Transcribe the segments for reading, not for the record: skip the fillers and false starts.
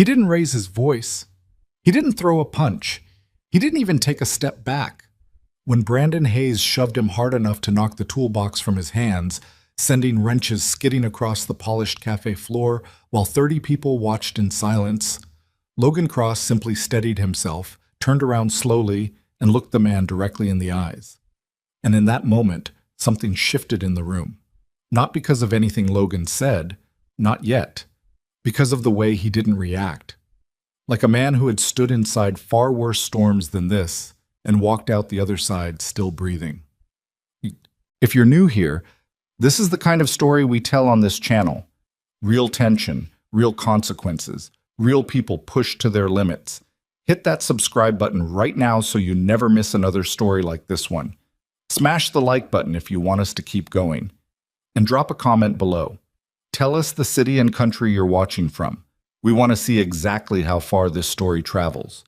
He didn't raise his voice. He didn't throw a punch. He didn't even take a step back. When Brandon Hayes shoved him hard enough to knock the toolbox from his hands, sending wrenches skidding across the polished cafe floor while 30 people watched in silence, Logan Cross simply steadied himself, turned around slowly, and looked the man directly in the eyes. And in that moment, something shifted in the room. Not because of anything Logan said, not yet, because of the way he didn't react. Like a man who had stood inside far worse storms than this and walked out the other side still breathing. If you're new here, this is the kind of story we tell on this channel. Real tension, real consequences, real people pushed to their limits. Hit that subscribe button right now so you never miss another story like this one. Smash the like button if you want us to keep going. And drop a comment below. Tell us the city and country you're watching from. We want to see exactly how far this story travels.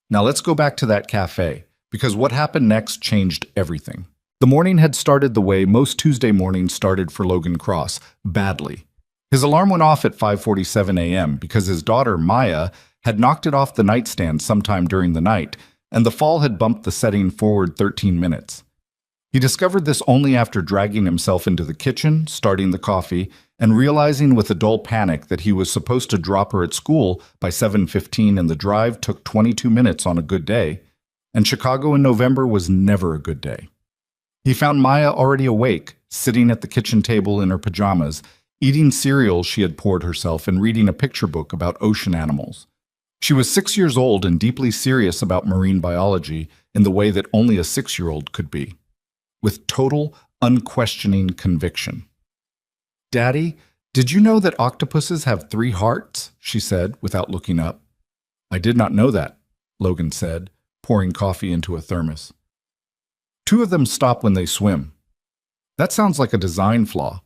Now let's go back to that cafe, because what happened next changed everything. The morning had started the way most Tuesday mornings started for Logan Cross, badly. His alarm went off at 5:47 a.m. because his daughter, Maya, had knocked it off the nightstand sometime during the night, and the fall had bumped the setting forward 13 minutes. He discovered this only after dragging himself into the kitchen, starting the coffee, and realizing with a dull panic that he was supposed to drop her at school by 7:15 and the drive took 22 minutes on a good day, and Chicago in November was never a good day. He found Maya already awake, sitting at the kitchen table in her pajamas, eating cereal she had poured herself and reading a picture book about ocean animals. She was 6 years old and deeply serious about marine biology in the way that only a 6-year-old could be, with total, unquestioning conviction. "Daddy, did you know that octopuses have 3 hearts?" she said, without looking up. "I did not know that," Logan said, pouring coffee into a thermos. "2 of them stop when they swim." "That sounds like a design flaw."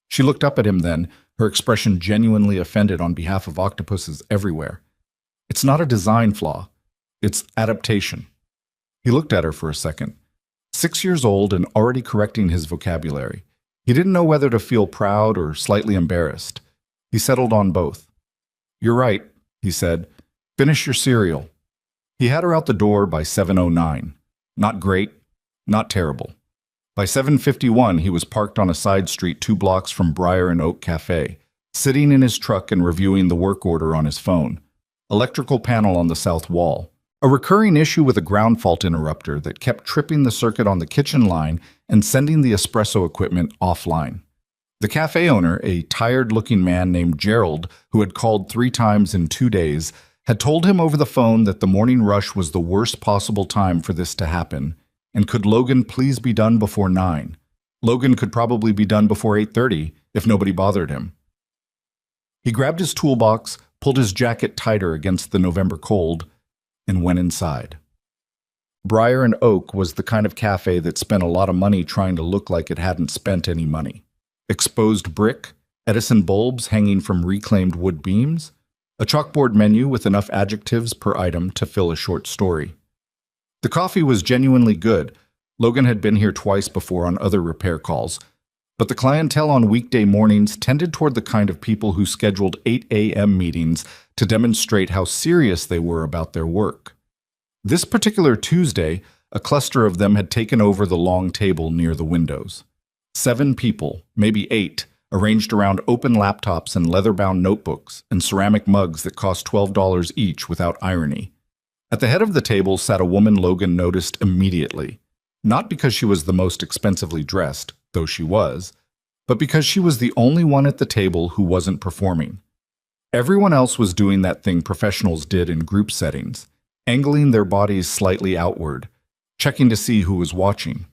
She looked up at him then, her expression genuinely offended on behalf of octopuses everywhere. "It's not a design flaw. It's adaptation." He looked at her for a second. 6 years old and already correcting his vocabulary. He didn't know whether to feel proud or slightly embarrassed. He settled on both. "You're right," he said. "Finish your cereal." He had her out the door by 7:09. Not great, not terrible. By 7:51, he was parked on a side street 2 blocks from Briar and Oak Café, sitting in his truck and reviewing the work order on his phone. Electrical panel on the south wall. A recurring issue with a ground fault interrupter that kept tripping the circuit on the kitchen line and sending the espresso equipment offline. The cafe owner, a tired-looking man named Gerald, who had called 3 times in 2 days, had told him over the phone that the morning rush was the worst possible time for this to happen, and could Logan please be done before 9? Logan could probably be done before 8:30 if nobody bothered him. He grabbed his toolbox, pulled his jacket tighter against the November cold, and went inside. Briar and Oak was the kind of cafe that spent a lot of money trying to look like it hadn't spent any money. Exposed brick, Edison bulbs hanging from reclaimed wood beams, a chalkboard menu with enough adjectives per item to fill a short story. The coffee was genuinely good. Logan had been here twice before on other repair calls, but the clientele on weekday mornings tended toward the kind of people who scheduled 8 a.m. meetings to demonstrate how serious they were about their work. This particular Tuesday, a cluster of them had taken over the long table near the windows. 7 people, maybe 8, arranged around open laptops and leather-bound notebooks and ceramic mugs that cost $12 each without irony. At the head of the table sat a woman Logan noticed immediately, not because she was the most expensively dressed, though she was, but because she was the only one at the table who wasn't performing. Everyone else was doing that thing professionals did in group settings, angling their bodies slightly outward, checking to see who was watching.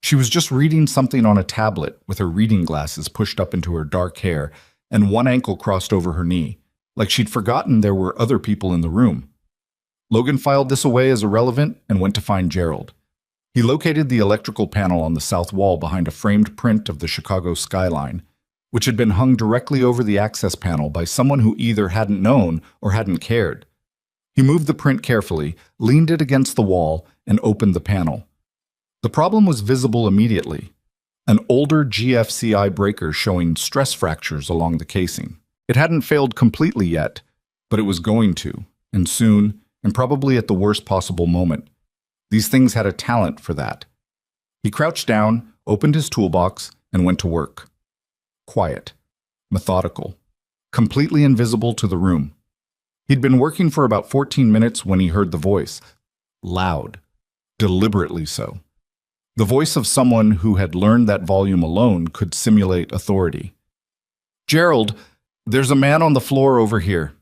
She was just reading something on a tablet with her reading glasses pushed up into her dark hair and one ankle crossed over her knee, like she'd forgotten there were other people in the room. Logan filed this away as irrelevant and went to find Gerald. He located the electrical panel on the south wall behind a framed print of the Chicago skyline, which had been hung directly over the access panel by someone who either hadn't known or hadn't cared. He moved the print carefully, leaned it against the wall, and opened the panel. The problem was visible immediately. An older GFCI breaker showing stress fractures along the casing. It hadn't failed completely yet, But it was going to, and soon, and probably at the worst possible moment. These things had a talent for that. He crouched down, opened his toolbox, and went to work. Quiet, methodical, completely invisible to the room. He'd been working for about 14 minutes when he heard the voice. Loud, deliberately so. The voice of someone who had learned that volume alone could simulate authority. "Gerald, there's a man on the floor over here."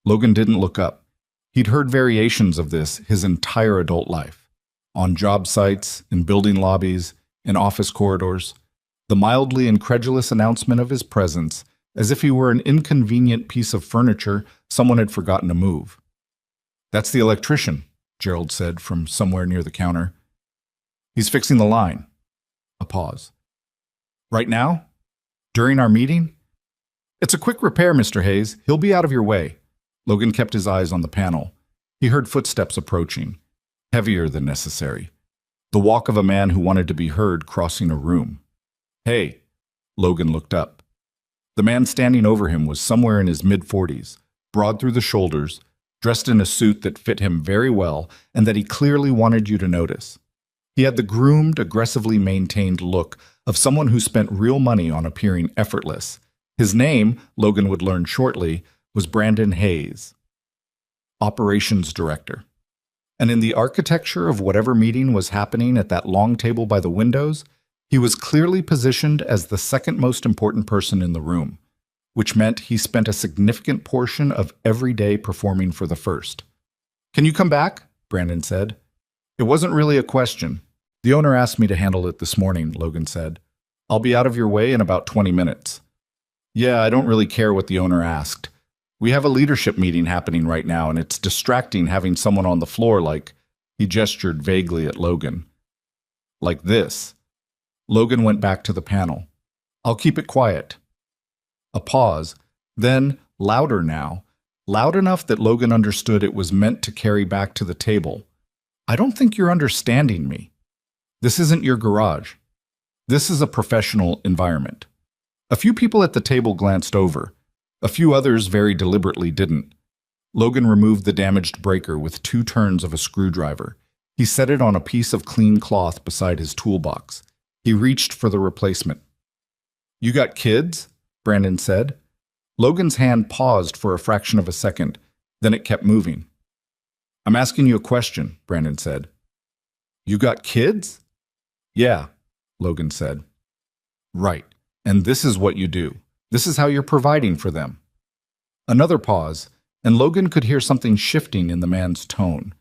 Logan didn't look up. He'd heard variations of this his entire adult life. On job sites, in building lobbies, in office corridors. The mildly incredulous announcement of his presence, as if he were an inconvenient piece of furniture someone had forgotten to move. "That's the electrician," Gerald said from somewhere near the counter. "He's fixing the line." A pause. "Right now? During our meeting?" "It's a quick repair, Mr. Hayes. He'll be out of your way." Logan kept his eyes on the panel. He heard footsteps approaching, heavier than necessary. The walk of a man who wanted to be heard crossing a room. "Hey." Logan looked up. The man standing over him was somewhere in his mid-40s, broad through the shoulders, dressed in a suit that fit him very well and that he clearly wanted you to notice. He had the groomed, aggressively maintained look of someone who spent real money on appearing effortless. His name, Logan would learn shortly, was Brandon Hayes, Operations Director. And in the architecture of whatever meeting was happening at that long table by the windows, he was clearly positioned as the second most important person in the room, which meant he spent a significant portion of every day performing for the first. "Can you come back?" Brandon said. "It wasn't really a question. The owner asked me to handle it this morning," Logan said. "I'll be out of your way in about 20 minutes. "Yeah, I don't really care what the owner asked. We have a leadership meeting happening right now, and it's distracting having someone on the floor like—" He gestured vaguely at Logan. "Like this." Logan went back to the panel. "I'll keep it quiet." A pause, then, louder now, loud enough that Logan understood it was meant to carry back to the table. "I don't think you're understanding me. This isn't your garage. This is a professional environment." A few people at the table glanced over. A few others very deliberately didn't. Logan removed the damaged breaker with 2 turns of a screwdriver. He set it on a piece of clean cloth beside his toolbox. He reached for the replacement. "You got kids?" Brandon said. Logan's hand paused for a fraction of a second, then it kept moving. "I'm asking you a question," Brandon said. "You got kids?" "Yeah," Logan said. "Right, and this is what you do. This is how you're providing for them." Another pause, and Logan could hear something shifting in the man's tone.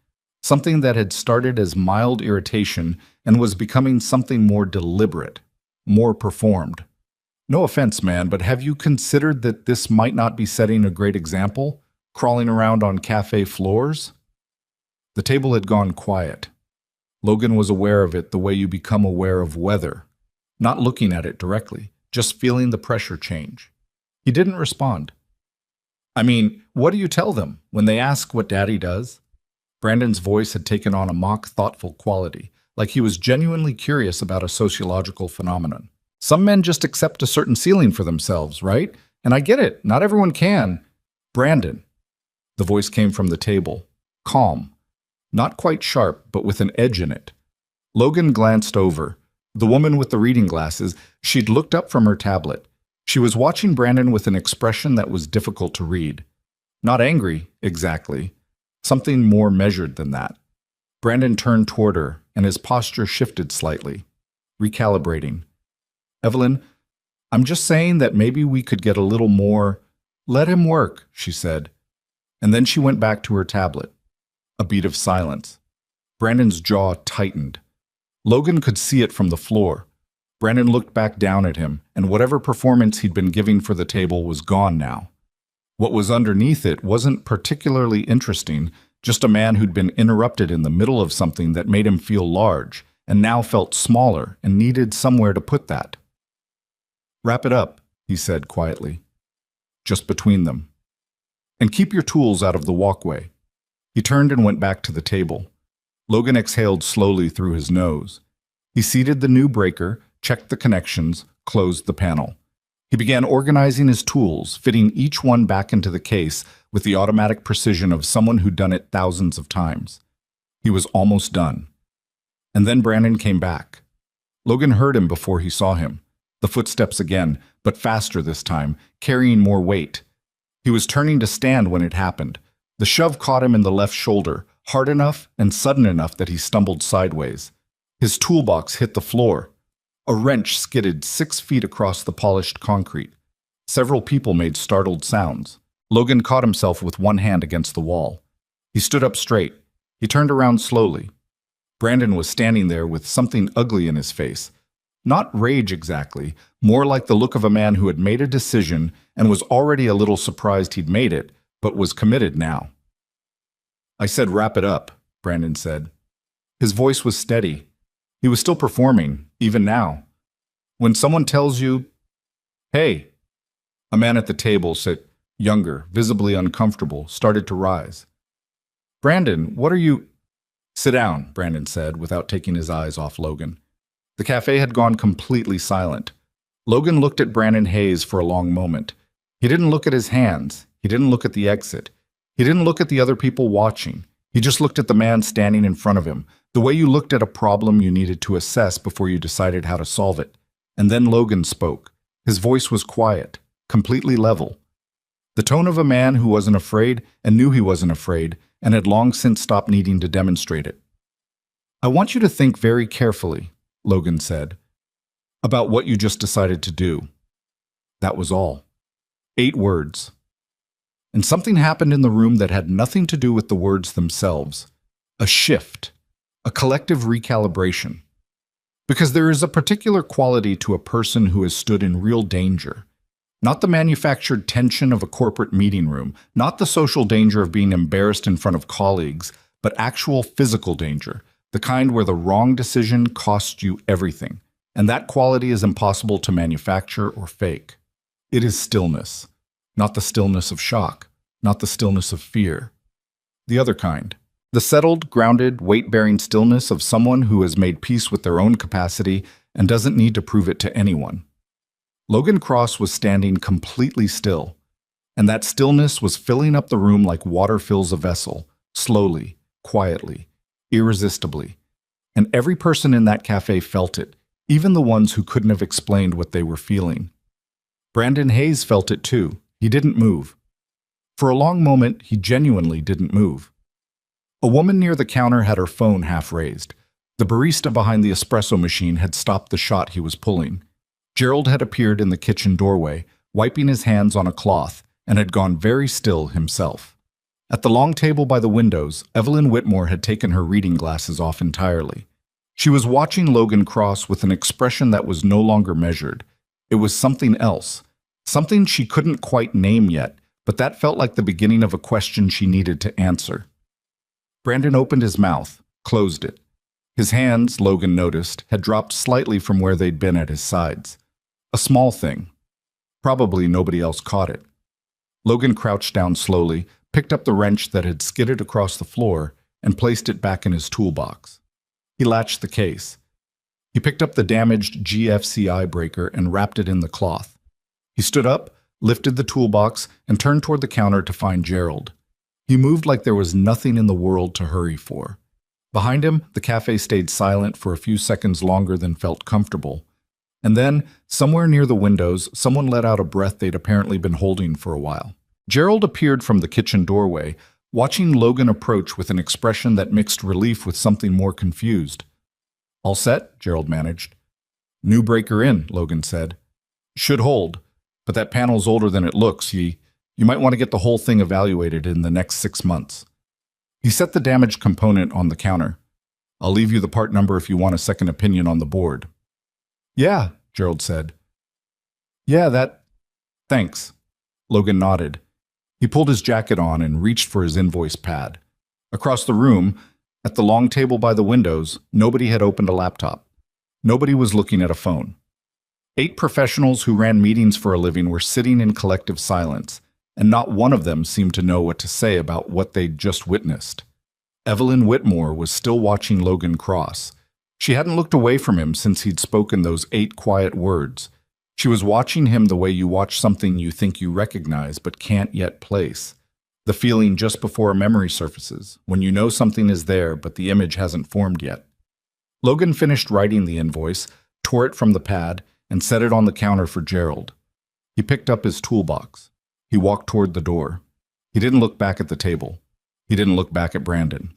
Something that had started as mild irritation and was becoming something more deliberate, more performed. "No offense, man, but have you considered that this might not be setting a great example, crawling around on cafe floors?" The table had gone quiet. Logan was aware of it the way you become aware of weather, not looking at it directly, just feeling the pressure change. He didn't respond. "I mean, what do you tell them when they ask what Daddy does?" Brandon's voice had taken on a mock thoughtful quality, like he was genuinely curious about a sociological phenomenon. "Some men just accept a certain ceiling for themselves, right? And I get it, not everyone can." "Brandon." The voice came from the table, calm, not quite sharp, but with an edge in it. Logan glanced over. The woman with the reading glasses, she'd looked up from her tablet. She was watching Brandon with an expression that was difficult to read. Not angry, exactly. Something more measured than that. Brandon turned toward her, and his posture shifted slightly, recalibrating. "Evelyn, I'm just saying that maybe we could get a little more—" "Let him work," she said. And then she went back to her tablet. A beat of silence. Brandon's jaw tightened. Logan could see it from the floor. Brandon looked back down at him, and whatever performance he'd been giving for the table was gone now. What was underneath it wasn't particularly interesting, just a man who'd been interrupted in the middle of something that made him feel large, and now felt smaller and needed somewhere to put that. "Wrap it up," he said quietly. "Just between them. And keep your tools out of the walkway." He turned and went back to the table. Logan exhaled slowly through his nose. He seated the new breaker, checked the connections, closed the panel. He began organizing his tools, fitting each one back into the case with the automatic precision of someone who'd done it thousands of times. He was almost done. And then Brandon came back. Logan heard him before he saw him. The footsteps again, but faster this time, carrying more weight. He was turning to stand when it happened. The shove caught him in the left shoulder, hard enough and sudden enough that he stumbled sideways. His toolbox hit the floor. A wrench skidded 6 feet across the polished concrete. Several people made startled sounds. Logan caught himself with one hand against the wall. He stood up straight. He turned around slowly. Brandon was standing there with something ugly in his face. Not rage exactly, more like the look of a man who had made a decision and was already a little surprised he'd made it, but was committed now. "I said wrap it up," Brandon said. His voice was steady. He was still performing, even now. When someone tells you, "Hey," a man at the table said, younger, visibly uncomfortable, started to rise. "Brandon, what are you—" "Sit down," Brandon said, without taking his eyes off Logan. The cafe had gone completely silent. Logan looked at Brandon Hayes for a long moment. He didn't look at his hands. He didn't look at the exit. He didn't look at the other people watching. He just looked at the man standing in front of him, the way you looked at a problem you needed to assess before you decided how to solve it. And then Logan spoke. His voice was quiet, completely level. The tone of a man who wasn't afraid and knew he wasn't afraid and had long since stopped needing to demonstrate it. "I want you to think very carefully," Logan said, "about what you just decided to do." That was all. 8 words. And something happened in the room that had nothing to do with the words themselves. A shift. A collective recalibration. Because there is a particular quality to a person who has stood in real danger. Not the manufactured tension of a corporate meeting room, not the social danger of being embarrassed in front of colleagues, but actual physical danger, the kind where the wrong decision costs you everything. And that quality is impossible to manufacture or fake. It is stillness. Not the stillness of shock, not the stillness of fear. The other kind. The settled, grounded, weight-bearing stillness of someone who has made peace with their own capacity and doesn't need to prove it to anyone. Logan Cross was standing completely still, and that stillness was filling up the room like water fills a vessel, slowly, quietly, irresistibly. And every person in that cafe felt it, even the ones who couldn't have explained what they were feeling. Brandon Hayes felt it too. He didn't move. For a long moment, he genuinely didn't move. A woman near the counter had her phone half raised. The barista behind the espresso machine had stopped the shot he was pulling. Gerald had appeared in the kitchen doorway, wiping his hands on a cloth, and had gone very still himself. At the long table by the windows, Evelyn Whitmore had taken her reading glasses off entirely. She was watching Logan Cross with an expression that was no longer measured. It was something else, something she couldn't quite name yet, but that felt like the beginning of a question she needed to answer. Brandon opened his mouth, closed it. His hands, Logan noticed, had dropped slightly from where they'd been at his sides. A small thing. Probably nobody else caught it. Logan crouched down slowly, picked up the wrench that had skidded across the floor, and placed it back in his toolbox. He latched the case. He picked up the damaged GFCI breaker and wrapped it in the cloth. He stood up, lifted the toolbox, and turned toward the counter to find Gerald. He moved like there was nothing in the world to hurry for. Behind him, the cafe stayed silent for a few seconds longer than felt comfortable. And then, somewhere near the windows, someone let out a breath they'd apparently been holding for a while. Gerald appeared from the kitchen doorway, watching Logan approach with an expression that mixed relief with something more confused. "All set?" Gerald managed. "New breaker in," Logan said. "Should hold, but that panel's older than it looks. You might want to get the whole thing evaluated in the next 6 months." He set the damaged component on the counter. "I'll leave you the part number if you want a second opinion on the board." "Yeah," Gerald said. Thanks." Logan nodded. He pulled his jacket on and reached for his invoice pad. Across the room, at the long table by the windows, nobody had opened a laptop. Nobody was looking at a phone. 8 professionals who ran meetings for a living were sitting in collective silence, and not one of them seemed to know what to say about what they'd just witnessed. Evelyn Whitmore was still watching Logan Cross. She hadn't looked away from him since he'd spoken those 8 quiet words. She was watching him the way you watch something you think you recognize but can't yet place. The feeling just before a memory surfaces, when you know something is there but the image hasn't formed yet. Logan finished writing the invoice, tore it from the pad, and set it on the counter for Gerald. He picked up his toolbox. He walked toward the door. He didn't look back at the table. He didn't look back at Brandon.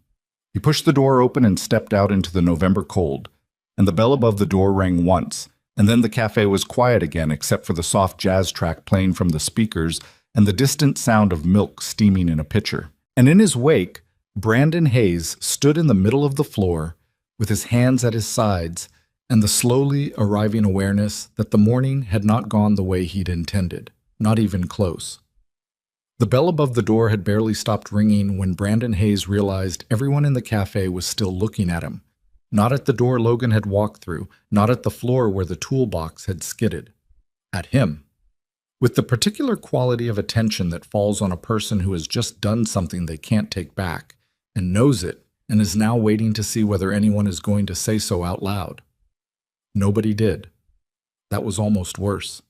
He pushed the door open and stepped out into the November cold, and the bell above the door rang once, and then the cafe was quiet again except for the soft jazz track playing from the speakers and the distant sound of milk steaming in a pitcher. And in his wake, Brandon Hayes stood in the middle of the floor with his hands at his sides and the slowly arriving awareness that the morning had not gone the way he'd intended, not even close. The bell above the door had barely stopped ringing when Brandon Hayes realized everyone in the cafe was still looking at him, not at the door Logan had walked through, not at the floor where the toolbox had skidded. At him. With the particular quality of attention that falls on a person who has just done something they can't take back, and knows it, and is now waiting to see whether anyone is going to say so out loud. Nobody did. That was almost worse.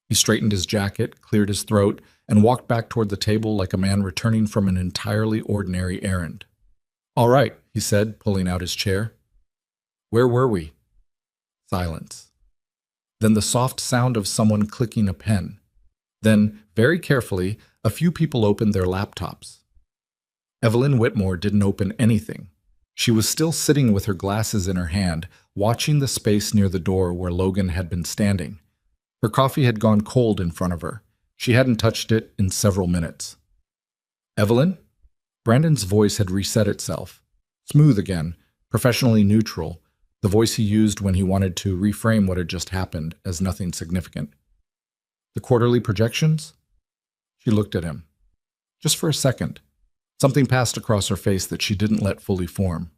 He straightened his jacket, cleared his throat, and walked back toward the table like a man returning from an entirely ordinary errand. "All right," he said, pulling out his chair. "Where were we?" Silence. Then the soft sound of someone clicking a pen. Then, very carefully, a few people opened their laptops. Evelyn Whitmore didn't open anything. She was still sitting with her glasses in her hand, watching the space near the door where Logan had been standing. Her coffee had gone cold in front of her. She hadn't touched it in several minutes. "Evelyn?" Brandon's voice had reset itself. Smooth again, professionally neutral, the voice he used when he wanted to reframe what had just happened as nothing significant. "The quarterly projections?" She looked at him. Just for a second. Something passed across her face that she didn't let fully form.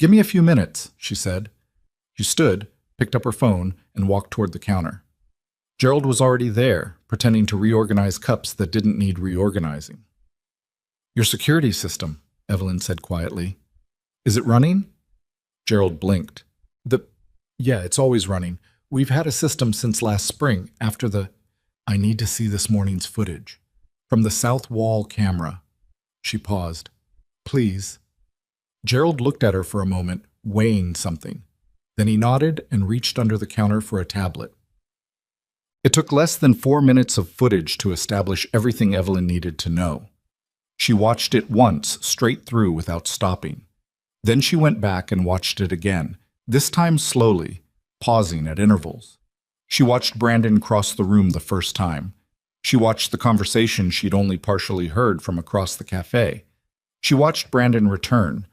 "Give me a few minutes," she said. She stood, picked up her phone, and walked toward the counter. Gerald was already there, pretending to reorganize cups that didn't need reorganizing. "Your security system," Evelyn said quietly. "Is it running?" Gerald blinked. Yeah, it's always running. We've had a system since last spring, after the... I need to see this morning's footage. From the south wall camera." She paused. "Please." Gerald looked at her for a moment, weighing something. Then he nodded and reached under the counter for a tablet. It took less than 4 minutes of footage to establish everything Evelyn needed to know. She watched it once, straight through without stopping. Then she went back and watched it again, this time slowly, pausing at intervals. She watched Brandon cross the room the first time. She watched the conversation she'd only partially heard from across the cafe. She watched Brandon return,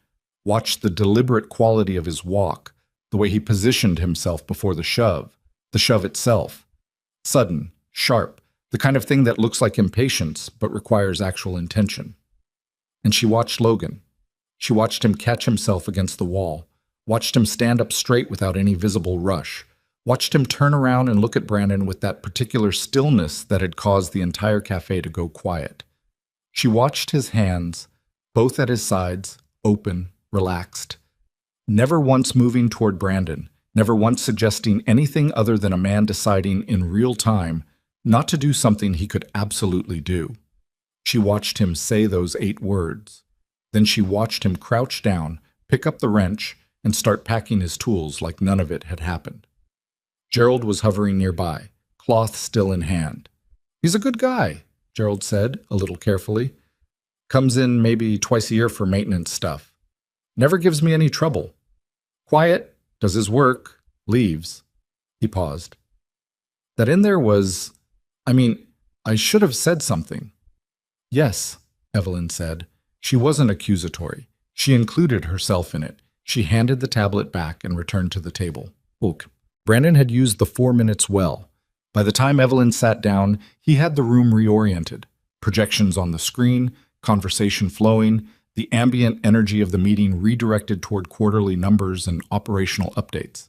watched the deliberate quality of his walk, the way he positioned himself before the shove itself. Sudden, sharp, the kind of thing that looks like impatience but requires actual intention. And she watched Logan. She watched him catch himself against the wall, watched him stand up straight without any visible rush, watched him turn around and look at Brandon with that particular stillness that had caused the entire cafe to go quiet. She watched his hands, both at his sides, open, relaxed, never once moving toward Brandon, never once suggesting anything other than a man deciding in real time not to do something he could absolutely do. She watched him say those 8 words. Then she watched him crouch down, pick up the wrench, and start packing his tools like none of it had happened. Gerald was hovering nearby, cloth still in hand. "He's a good guy," Gerald said, a little carefully. "Comes in maybe twice a year for maintenance stuff. Never gives me any trouble. Quiet, does his work, leaves." He paused. That in there was... I should have said something. "Yes," Evelyn said. She wasn't accusatory. She included herself in it. She handed the tablet back and returned to the table. Look, Brandon had used the 4 minutes well. By the time Evelyn sat down, he had the room reoriented. Projections on the screen, conversation flowing, the ambient energy of the meeting redirected toward quarterly numbers and operational updates.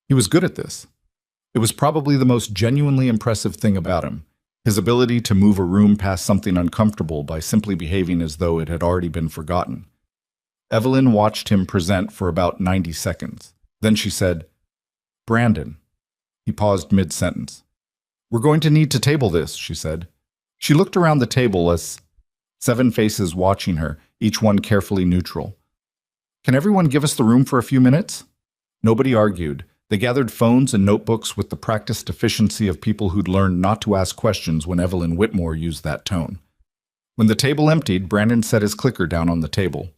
He was good at this. It was probably the most genuinely impressive thing about him, his ability to move a room past something uncomfortable by simply behaving as though it had already been forgotten. Evelyn watched him present for about 90 seconds. Then she said, "Brandon." He paused mid-sentence. "We're going to need to table this," she said. She looked around the table as 7 faces watching her, each one carefully neutral. "Can everyone give us the room for a few minutes?" Nobody argued. They gathered phones and notebooks with the practiced efficiency of people who'd learned not to ask questions when Evelyn Whitmore used that tone. When the table emptied, Brandon set his clicker down on the table.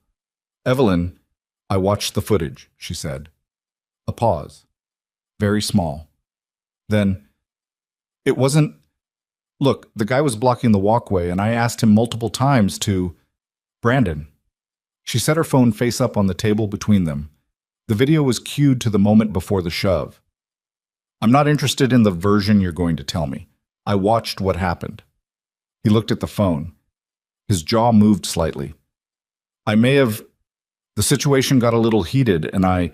"Evelyn, I watched the footage," she said. A pause. Very small. Then, "It wasn't... Look, the guy was blocking the walkway, and I asked him multiple times to... Brandon." She set her phone face up on the table between them. The video was cued to the moment before the shove. "I'm not interested in the version you're going to tell me. I watched what happened." He looked at the phone. His jaw moved slightly. "I may have... The situation got a little heated, and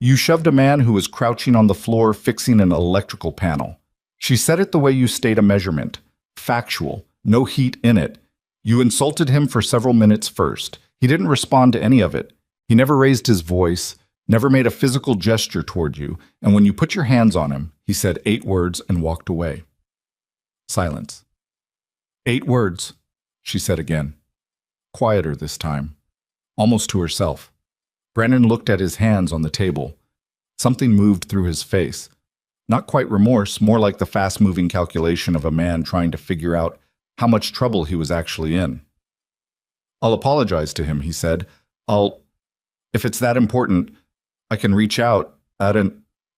You shoved a man who was crouching on the floor fixing an electrical panel. She said it the way you state a measurement. Factual. No heat in it. You insulted him for several minutes first. He didn't respond to any of it. He never raised his voice, never made a physical gesture toward you, and when you put your hands on him, he said 8 words and walked away." Silence. 8 words, she said again. Quieter this time. Almost to herself. Brandon looked at his hands on the table. Something moved through his face. Not quite remorse, more like the fast-moving calculation of a man trying to figure out how much trouble he was actually in. "I'll apologize to him," he said. If it's that important, I can reach out. I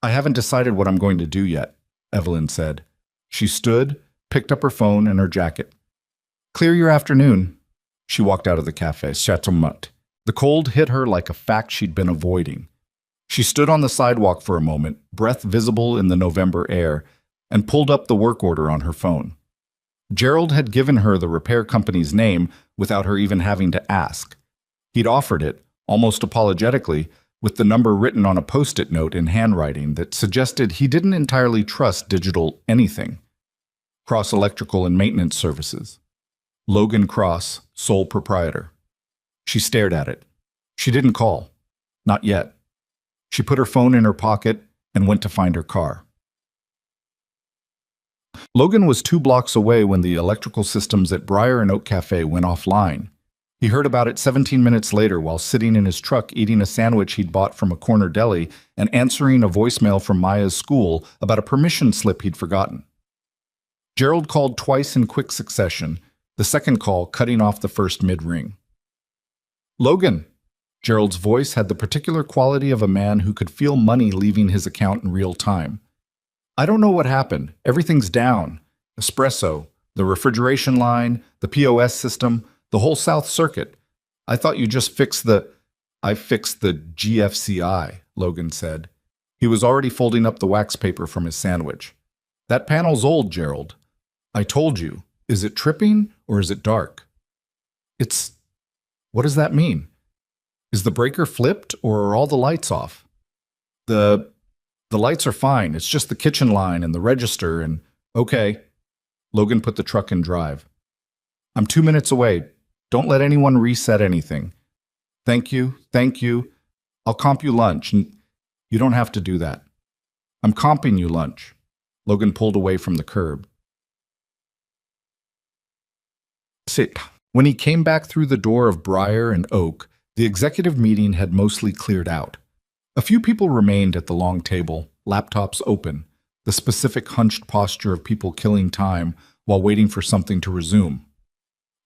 haven't decided what I'm going to do yet," Evelyn said. She stood, picked up her phone and her jacket. "Clear your afternoon." She walked out of the café, Chateau-Mut. The cold hit her like a fact she'd been avoiding. She stood on the sidewalk for a moment, breath visible in the November air, and pulled up the work order on her phone. Gerald had given her the repair company's name without her even having to ask. He'd offered it, almost apologetically, with the number written on a post-it note in handwriting that suggested he didn't entirely trust digital anything. Cross Electrical and Maintenance Services. Logan Cross, sole proprietor. She stared at it. She didn't call. Not yet. She put her phone in her pocket and went to find her car. Logan was 2 blocks away when the electrical systems at Briar and Oak Café went offline. He heard about it 17 minutes later while sitting in his truck eating a sandwich he'd bought from a corner deli and answering a voicemail from Maya's school about a permission slip he'd forgotten. Gerald called twice in quick succession, the second call cutting off the first mid-ring. "Logan." Gerald's voice had the particular quality of a man who could feel money leaving his account in real time. "I don't know what happened. Everything's down. Espresso, the refrigeration line, the POS system, the whole South Circuit. I thought you just fixed the..." "I fixed the GFCI," Logan said. He was already folding up the wax paper from his sandwich. "That panel's old, Gerald. I told you. Is it tripping or is it dark?" "It's... What does that mean? Is the breaker flipped or are all the lights off?" The lights are fine. It's just the kitchen line and the register and..." "Okay." Logan put the truck in drive. "I'm 2 minutes away. Don't let anyone reset anything." Thank you. I'll comp you lunch, and you don't have to do that." "I'm comping you lunch." Logan pulled away from the curb. Sit. When he came back through the door of Briar and Oak, the executive meeting had mostly cleared out. A few people remained at the long table, laptops open, the specific hunched posture of people killing time while waiting for something to resume.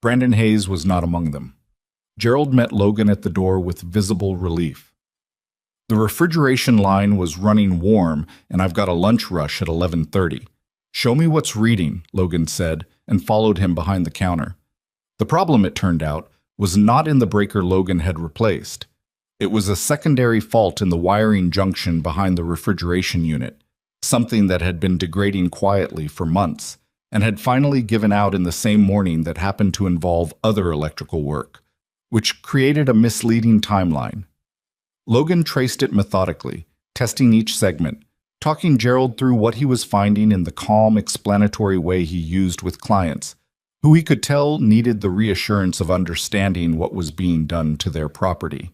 Brandon Hayes was not among them. Gerald met Logan at the door with visible relief. "The refrigeration line was running warm, and I've got a lunch rush at 11:30. "Show me what's reading," Logan said, and followed him behind the counter. The problem, it turned out, was not in the breaker Logan had replaced. It was a secondary fault in the wiring junction behind the refrigeration unit, something that had been degrading quietly for months, and had finally given out in the same morning that happened to involve other electrical work, which created a misleading timeline. Logan traced it methodically, testing each segment, talking Gerald through what he was finding in the calm, explanatory way he used with clients, who he could tell needed the reassurance of understanding what was being done to their property.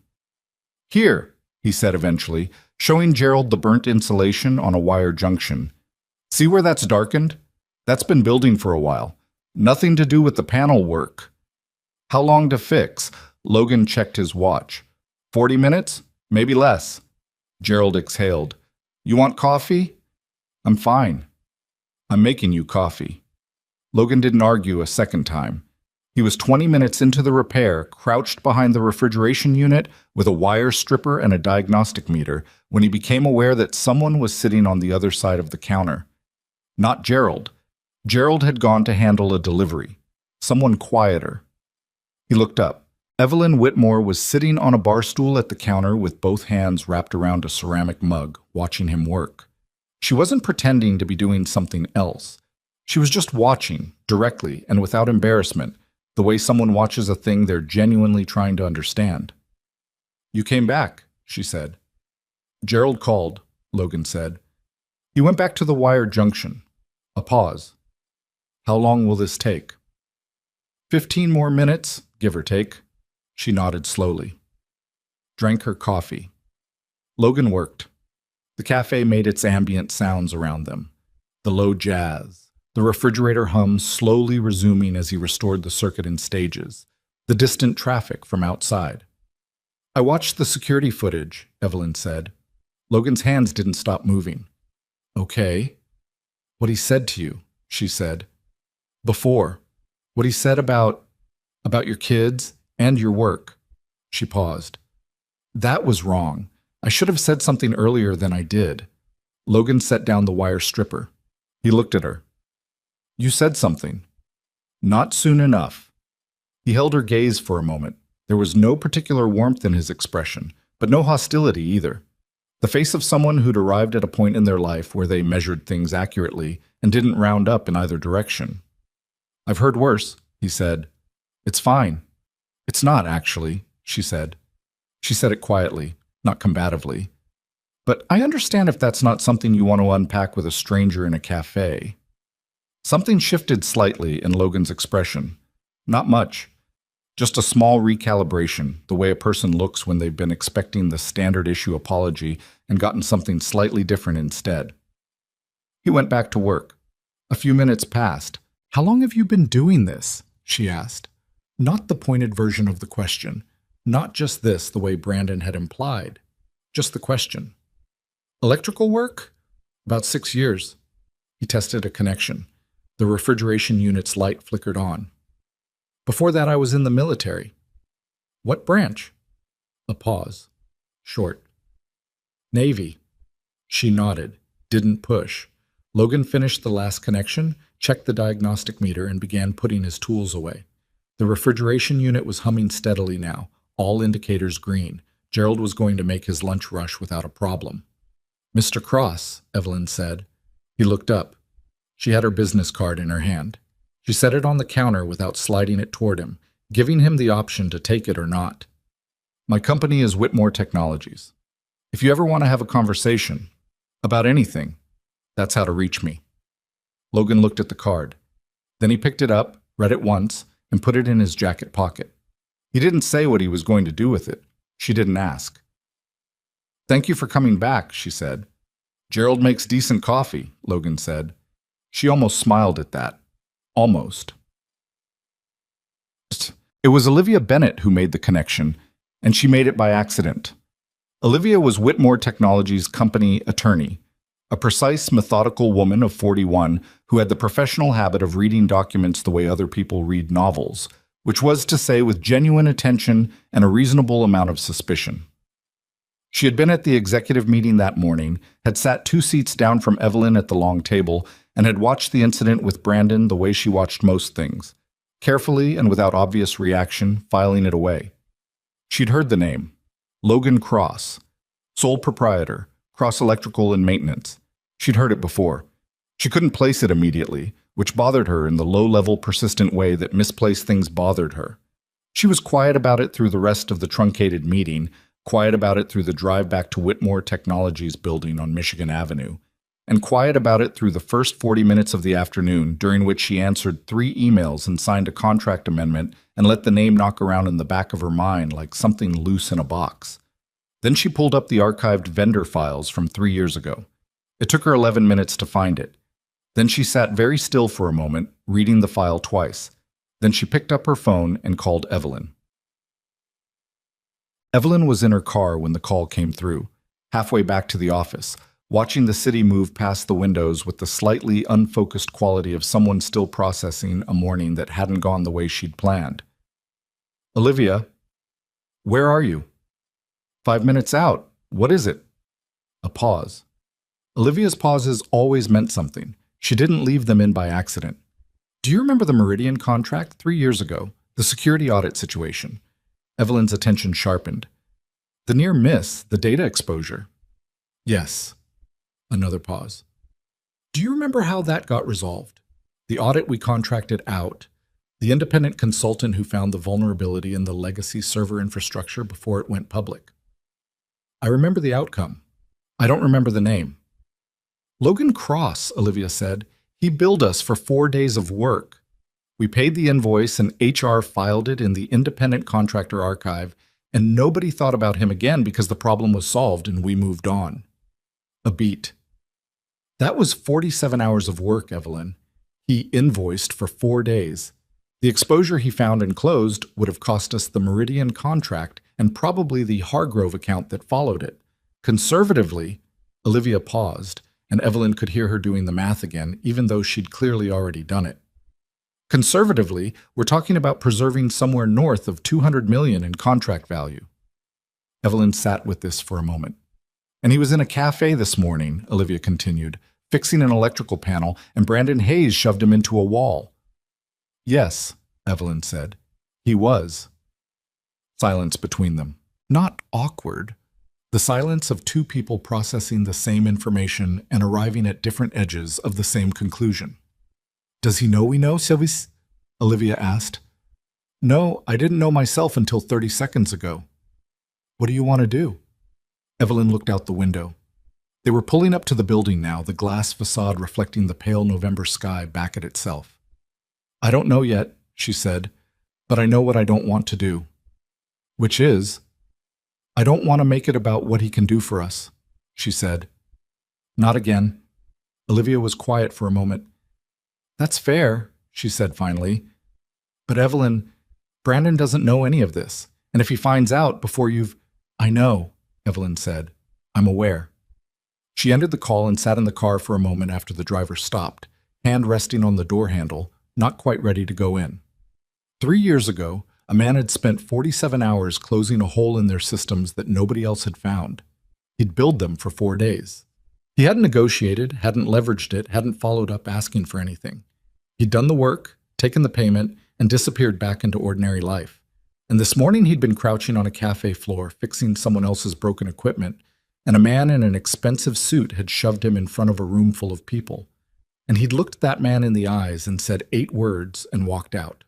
"Here," he said eventually, showing Gerald the burnt insulation on a wire junction. "See where that's darkened? That's been building for a while. Nothing to do with the panel work." How long to fix? Logan checked his watch. 40 minutes? Maybe less. Gerald exhaled. You want coffee? I'm fine. I'm making you coffee. Logan didn't argue a second time. He was 20 minutes into the repair, crouched behind the refrigeration unit with a wire stripper and a diagnostic meter, when he became aware that someone was sitting on the other side of the counter. Not Gerald. Gerald had gone to handle a delivery. Someone quieter. He looked up. Evelyn Whitmore was sitting on a bar stool at the counter with both hands wrapped around a ceramic mug, watching him work. She wasn't pretending to be doing something else. She was just watching, directly and without embarrassment, the way someone watches a thing they're genuinely trying to understand. You came back, she said. Gerald called, Logan said. He went back to the wire junction. A pause. How long will this take? 15 more minutes, give or take. She nodded slowly. Drank her coffee. Logan worked. The cafe made its ambient sounds around them. The low jazz. The refrigerator hum slowly resuming as he restored the circuit in stages. The distant traffic from outside. I watched the security footage, Evelyn said. Logan's hands didn't stop moving. Okay. What he said to you, she said. Before. What he said about your kids and your work. She paused. That was wrong. I should have said something earlier than I did. Logan set down the wire stripper. He looked at her. You said something. Not soon enough. He held her gaze for a moment. There was no particular warmth in his expression, but no hostility either. The face of someone who'd arrived at a point in their life where they measured things accurately and didn't round up in either direction. I've heard worse, he said. It's fine. It's not, actually, she said. She said it quietly, not combatively. But I understand if that's not something you want to unpack with a stranger in a cafe. Something shifted slightly in Logan's expression. Not much. Just a small recalibration, the way a person looks when they've been expecting the standard issue apology and gotten something slightly different instead. He went back to work. A few minutes passed. How long have you been doing this? She asked. Not the pointed version of the question. Not just this, the way Brandon had implied. Just the question. Electrical work? About 6 years. He tested a connection. The refrigeration unit's light flickered on. Before that, I was in the military. What branch? A pause. Short. Navy. She nodded, didn't push. Logan finished the last connection, checked the diagnostic meter, and began putting his tools away. The refrigeration unit was humming steadily now, all indicators green. Gerald was going to make his lunch rush without a problem. Mr. Cross, Evelyn said. He looked up. She had her business card in her hand. She set it on the counter without sliding it toward him, giving him the option to take it or not. My company is Whitmore Technologies. If you ever want to have a conversation about anything, that's how to reach me. Logan looked at the card. Then he picked it up, read it once, and put it in his jacket pocket. He didn't say what he was going to do with it. She didn't ask. Thank you for coming back, she said. Gerald makes decent coffee, Logan said. She almost smiled at that. Almost. It was Olivia Bennett who made the connection, and she made it by accident. Olivia was Whitmore Technologies' company attorney, a precise, methodical woman of 41 who had the professional habit of reading documents the way other people read novels, which was to say with genuine attention and a reasonable amount of suspicion. She had been at the executive meeting that morning, had sat 2 seats down from Evelyn at the long table, and had watched the incident with Brandon the way she watched most things, carefully and without obvious reaction, filing it away. She'd heard the name. Logan Cross, sole proprietor, Cross Electrical and Maintenance. She'd heard it before. She couldn't place it immediately, which bothered her in the low-level, persistent way that misplaced things bothered her. She was quiet about it through the rest of the truncated meeting, quiet about it through the drive back to Whitmore Technologies building on Michigan Avenue, and quiet about it through the first 40 minutes of the afternoon, during which she answered 3 emails and signed a contract amendment and let the name knock around in the back of her mind like something loose in a box. Then she pulled up the archived vendor files from 3 years ago. It took her 11 minutes to find it. Then she sat very still for a moment, reading the file twice. Then she picked up her phone and called Evelyn. Evelyn was in her car when the call came through, halfway back to the office, watching the city move past the windows with the slightly unfocused quality of someone still processing a morning that hadn't gone the way she'd planned. "Olivia, where are you?" "5 minutes out. What is it?" A pause. Olivia's pauses always meant something. She didn't leave them in by accident. "Do you remember the Meridian contract 3 years ago? The security audit situation?" Evelyn's attention sharpened. "The near miss, the data exposure." "Yes." Another pause. "Do you remember how that got resolved? The audit we contracted out, the independent consultant who found the vulnerability in the legacy server infrastructure before it went public?" "I remember the outcome. I don't remember the name." "Logan Cross," Olivia said. "He billed us for 4 days of work. We paid the invoice and HR filed it in the independent contractor archive, and nobody thought about him again because the problem was solved and we moved on." A beat. "That was 47 hours of work, Evelyn. He invoiced for 4 days. The exposure he found and closed would have cost us the Meridian contract and probably the Hargrove account that followed it. Conservatively," Olivia paused, and Evelyn could hear her doing the math again, even though she'd clearly already done it. "Conservatively, we're talking about preserving somewhere north of $200 million in contract value." Evelyn sat with this for a moment. "And he was in a cafe this morning," Olivia continued, "fixing an electrical panel, and Brandon Hayes shoved him into a wall." "Yes," Evelyn said. "He was." Silence between them. Not awkward. The silence of two people processing the same information and arriving at different edges of the same conclusion. "Does he know we know, Sylvie?" Olivia asked. "No, I didn't know myself until 30 seconds ago." "What do you want to do?" Evelyn looked out the window. They were pulling up to the building now, the glass facade reflecting the pale November sky back at itself. "I don't know yet," she said, "but I know what I don't want to do." "Which is?" "I don't want to make it about what he can do for us," she said. "Not again." Olivia was quiet for a moment. "That's fair," she said finally. "But Evelyn, Brandon doesn't know any of this, and if he finds out before you've—" "I know," Evelyn said. "I'm aware." She ended the call and sat in the car for a moment after the driver stopped, hand resting on the door handle, not quite ready to go in. 3 years ago, a man had spent 47 hours closing a hole in their systems that nobody else had found. He'd billed them for 4 days. He hadn't negotiated, hadn't leveraged it, hadn't followed up asking for anything. He'd done the work, taken the payment, and disappeared back into ordinary life. And this morning he'd been crouching on a cafe floor, fixing someone else's broken equipment, and a man in an expensive suit had shoved him in front of a room full of people. And he'd looked that man in the eyes and said 8 words and walked out.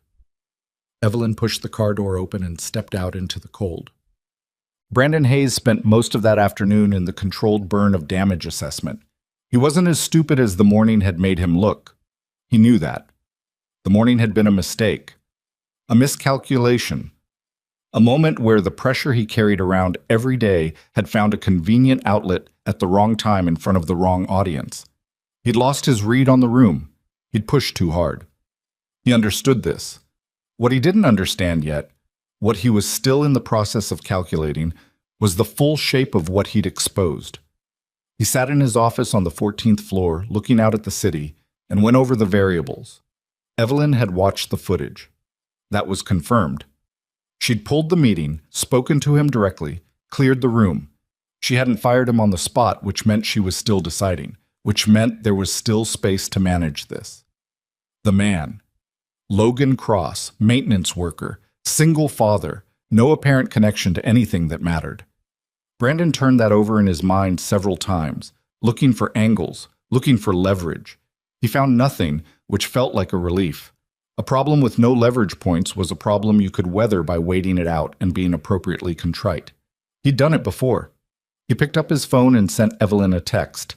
Evelyn pushed the car door open and stepped out into the cold. Brandon Hayes spent most of that afternoon in the controlled burn of damage assessment. He wasn't as stupid as the morning had made him look. He knew that. The morning had been a mistake, a miscalculation, a moment where the pressure he carried around every day had found a convenient outlet at the wrong time in front of the wrong audience. He'd lost his read on the room. He'd pushed too hard. He understood this. What he didn't understand yet, what he was still in the process of calculating, was the full shape of what he'd exposed. He sat in his office on the 14th floor, looking out at the city, and went over the variables. Evelyn had watched the footage. That was confirmed. She'd pulled the meeting, spoken to him directly, cleared the room. She hadn't fired him on the spot, which meant she was still deciding, which meant there was still space to manage this. The man. Logan Cross, maintenance worker, single father, no apparent connection to anything that mattered. Brandon turned that over in his mind several times, looking for angles, looking for leverage. He found nothing, which felt like a relief. A problem with no leverage points was a problem you could weather by waiting it out and being appropriately contrite. He'd done it before. He picked up his phone and sent Evelyn a text.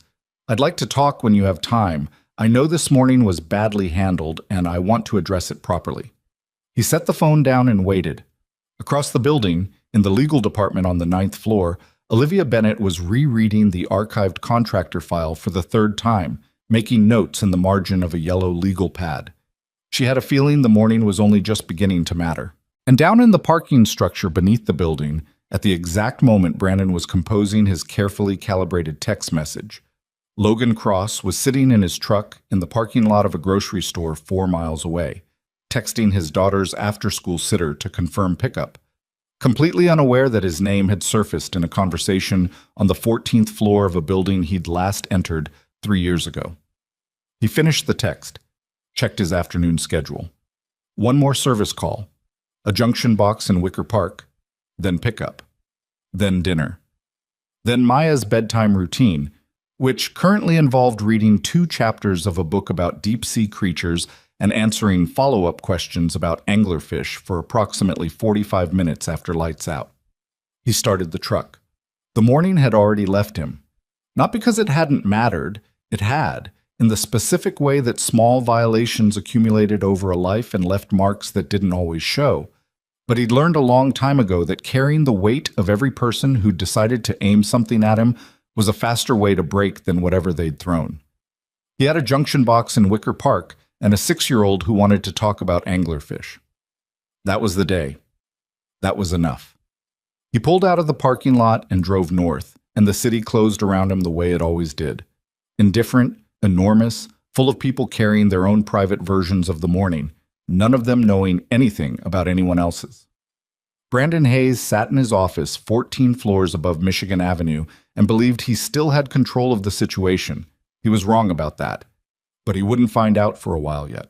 "I'd like to talk when you have time. I know this morning was badly handled, and I want to address it properly." He set the phone down and waited. Across the building, in the legal department on the 9th floor, Olivia Bennett was rereading the archived contractor file for the 3rd time, making notes in the margin of a yellow legal pad. She had a feeling the morning was only just beginning to matter. And down in the parking structure beneath the building, at the exact moment Brandon was composing his carefully calibrated text message, Logan Cross was sitting in his truck in the parking lot of a grocery store 4 miles away, texting his daughter's after-school sitter to confirm pickup, completely unaware that his name had surfaced in a conversation on the 14th floor of a building he'd last entered 3 years ago. He finished the text, checked his afternoon schedule. One more service call, a junction box in Wicker Park, then pickup, then dinner. Then Maya's bedtime routine, which currently involved reading 2 chapters of a book about deep-sea creatures and answering follow-up questions about anglerfish for approximately 45 minutes after lights out. He started the truck. The morning had already left him. Not because it hadn't mattered, it had, in the specific way that small violations accumulated over a life and left marks that didn't always show. But he'd learned a long time ago that carrying the weight of every person who decided to aim something at him was a faster way to break than whatever they'd thrown. He had a junction box in Wicker Park and a 6-year-old who wanted to talk about anglerfish. That was the day. That was enough. He pulled out of the parking lot and drove north, and the city closed around him the way it always did. Indifferent, enormous, full of people carrying their own private versions of the morning, none of them knowing anything about anyone else's. Brandon Hayes sat in his office 14 floors above Michigan Avenue and believed he still had control of the situation. He was wrong about that, but he wouldn't find out for a while yet.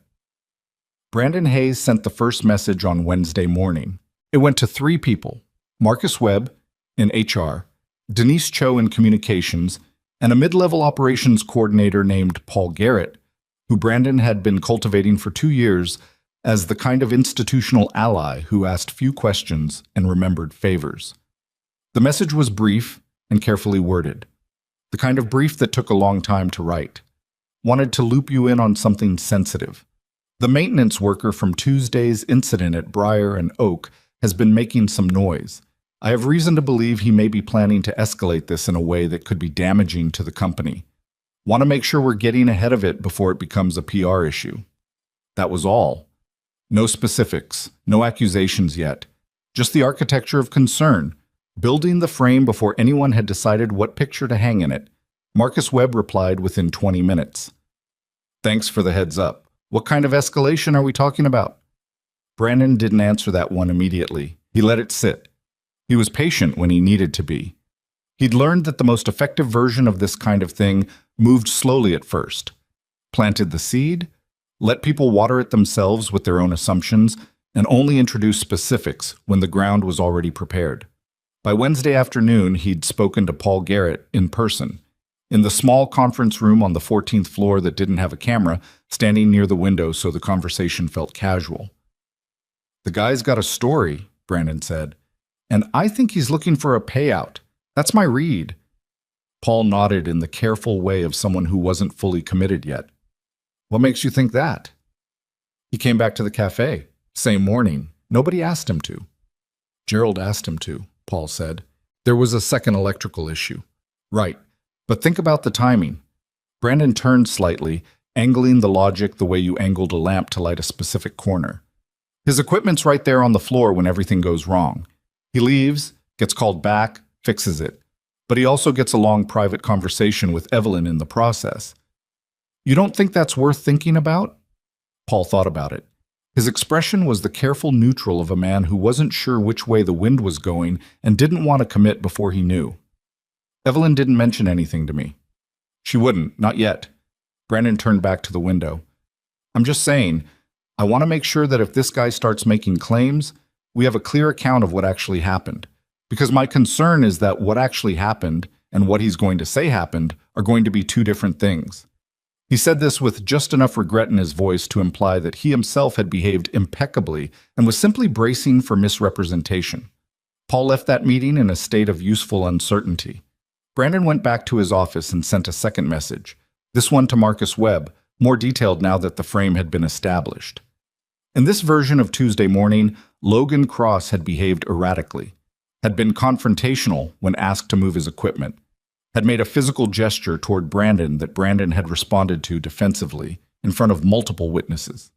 Brandon Hayes sent the first message on Wednesday morning. It went to 3 people, Marcus Webb in HR, Denise Cho in communications, and a mid-level operations coordinator named Paul Garrett, who Brandon had been cultivating for 2 years as the kind of institutional ally who asked few questions and remembered favors. The message was brief and carefully worded, the kind of brief that took a long time to write. Wanted to loop you in on something sensitive. The maintenance worker from Tuesday's incident at Briar and Oak has been making some noise. I have reason to believe he may be planning to escalate this in a way that could be damaging to the company. Want to make sure we're getting ahead of it before it becomes a PR issue. That was all. No specifics, no accusations yet. Just the architecture of concern, building the frame before anyone had decided what picture to hang in it. Marcus Webb replied within 20 minutes. Thanks for the heads up. What kind of escalation are we talking about? Brandon didn't answer that one immediately. He let it sit. He was patient when he needed to be. He'd learned that the most effective version of this kind of thing moved slowly at first. Planted the seed, let people water it themselves with their own assumptions, and only introduce specifics when the ground was already prepared. By Wednesday afternoon, he'd spoken to Paul Garrett in person, in the small conference room on the 14th floor that didn't have a camera, standing near the window so the conversation felt casual. The guy's got a story, Brandon said, and I think he's looking for a payout. That's my read. Paul nodded in the careful way of someone who wasn't fully committed yet. What makes you think that? He came back to the cafe, same morning. Nobody asked him to. Gerald asked him to, Paul said. There was a second electrical issue. Right, but think about the timing. Brandon turned slightly, angling the logic the way you angled a lamp to light a specific corner. His equipment's right there on the floor when everything goes wrong. He leaves, gets called back, fixes it. But he also gets a long private conversation with Evelyn in the process. You don't think that's worth thinking about? Paul thought about it. His expression was the careful neutral of a man who wasn't sure which way the wind was going and didn't want to commit before he knew. Evelyn didn't mention anything to me. She wouldn't, not yet. Brandon turned back to the window. I'm just saying, I want to make sure that if this guy starts making claims, we have a clear account of what actually happened. Because my concern is that what actually happened and what he's going to say happened are going to be 2 different things. He said this with just enough regret in his voice to imply that he himself had behaved impeccably and was simply bracing for misrepresentation. Paul left that meeting in a state of useful uncertainty. Brandon went back to his office and sent a second message, this one to Marcus Webb, more detailed now that the frame had been established. In this version of Tuesday morning, Logan Cross had behaved erratically, had been confrontational when asked to move his equipment, had made a physical gesture toward Brandon that Brandon had responded to defensively in front of multiple witnesses.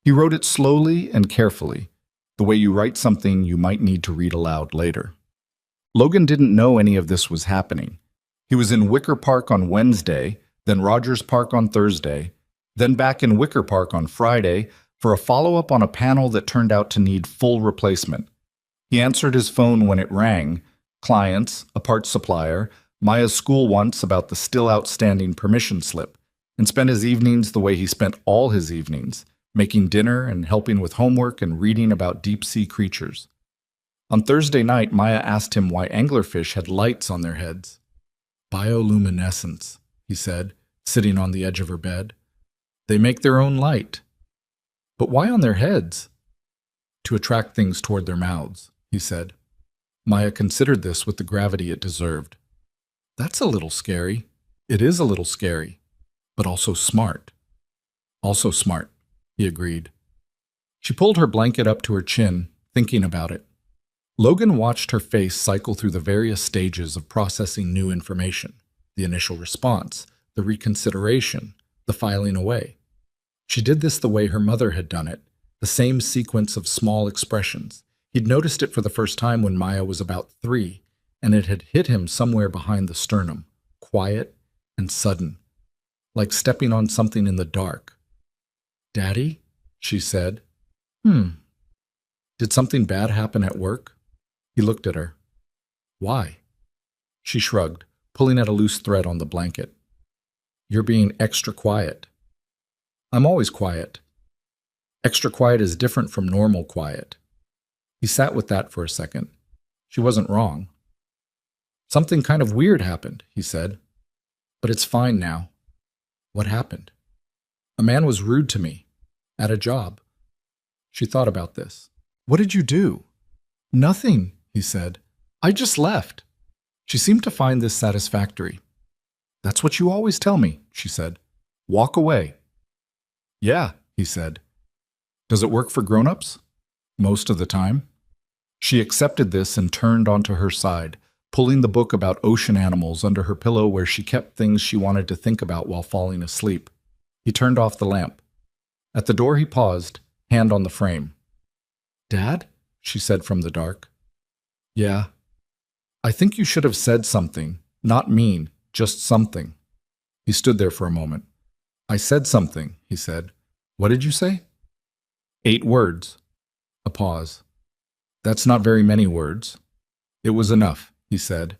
He wrote it slowly and carefully, the way you write something you might need to read aloud later. Logan didn't know any of this was happening. He was in Wicker Park on Wednesday, then Rogers Park on Thursday, then back in Wicker Park on Friday for a follow-up on a panel that turned out to need full replacement. He answered his phone when it rang, clients, a parts supplier, Maya's school once about the still outstanding permission slip, and spent his evenings the way he spent all his evenings, making dinner and helping with homework and reading about deep-sea creatures. On Thursday night, Maya asked him why anglerfish had lights on their heads. Bioluminescence, he said, sitting on the edge of her bed. They make their own light. But why on their heads? To attract things toward their mouths, he said. Maya considered this with the gravity it deserved. That's a little scary. It is a little scary, but also smart. Also smart, he agreed. She pulled her blanket up to her chin, thinking about it. Logan watched her face cycle through the various stages of processing new information, the initial response, the reconsideration, the filing away. She did this the way her mother had done it, the same sequence of small expressions. He'd noticed it for the first time when Maya was about 3, and it had hit him somewhere behind the sternum, quiet and sudden, like stepping on something in the dark. "Daddy?" she said. Did something bad happen at work?" He looked at her. "Why?" She shrugged, pulling at a loose thread on the blanket. "You're being extra quiet." "I'm always quiet." Extra quiet is different from normal quiet. He sat with that for a second. She wasn't wrong. "Something kind of weird happened," he said. "But it's fine now." "What happened?" "A man was rude to me. At a job." She thought about this. "What did you do?" "Nothing," he said. "I just left." She seemed to find this satisfactory. "That's what you always tell me," she said. "Walk away." "Yeah," he said. "Does it work for grown-ups?" "Most of the time." She accepted this and turned onto her side, pulling the book about ocean animals under her pillow where she kept things she wanted to think about while falling asleep. He turned off the lamp. At the door he paused, hand on the frame. "Dad?" she said from the dark. "Yeah." "I think you should have said something. Not mean, just something." He stood there for a moment. "I said something," he said. "What did you say?" 8 words. A pause. "That's not very many words." "It was enough," he said,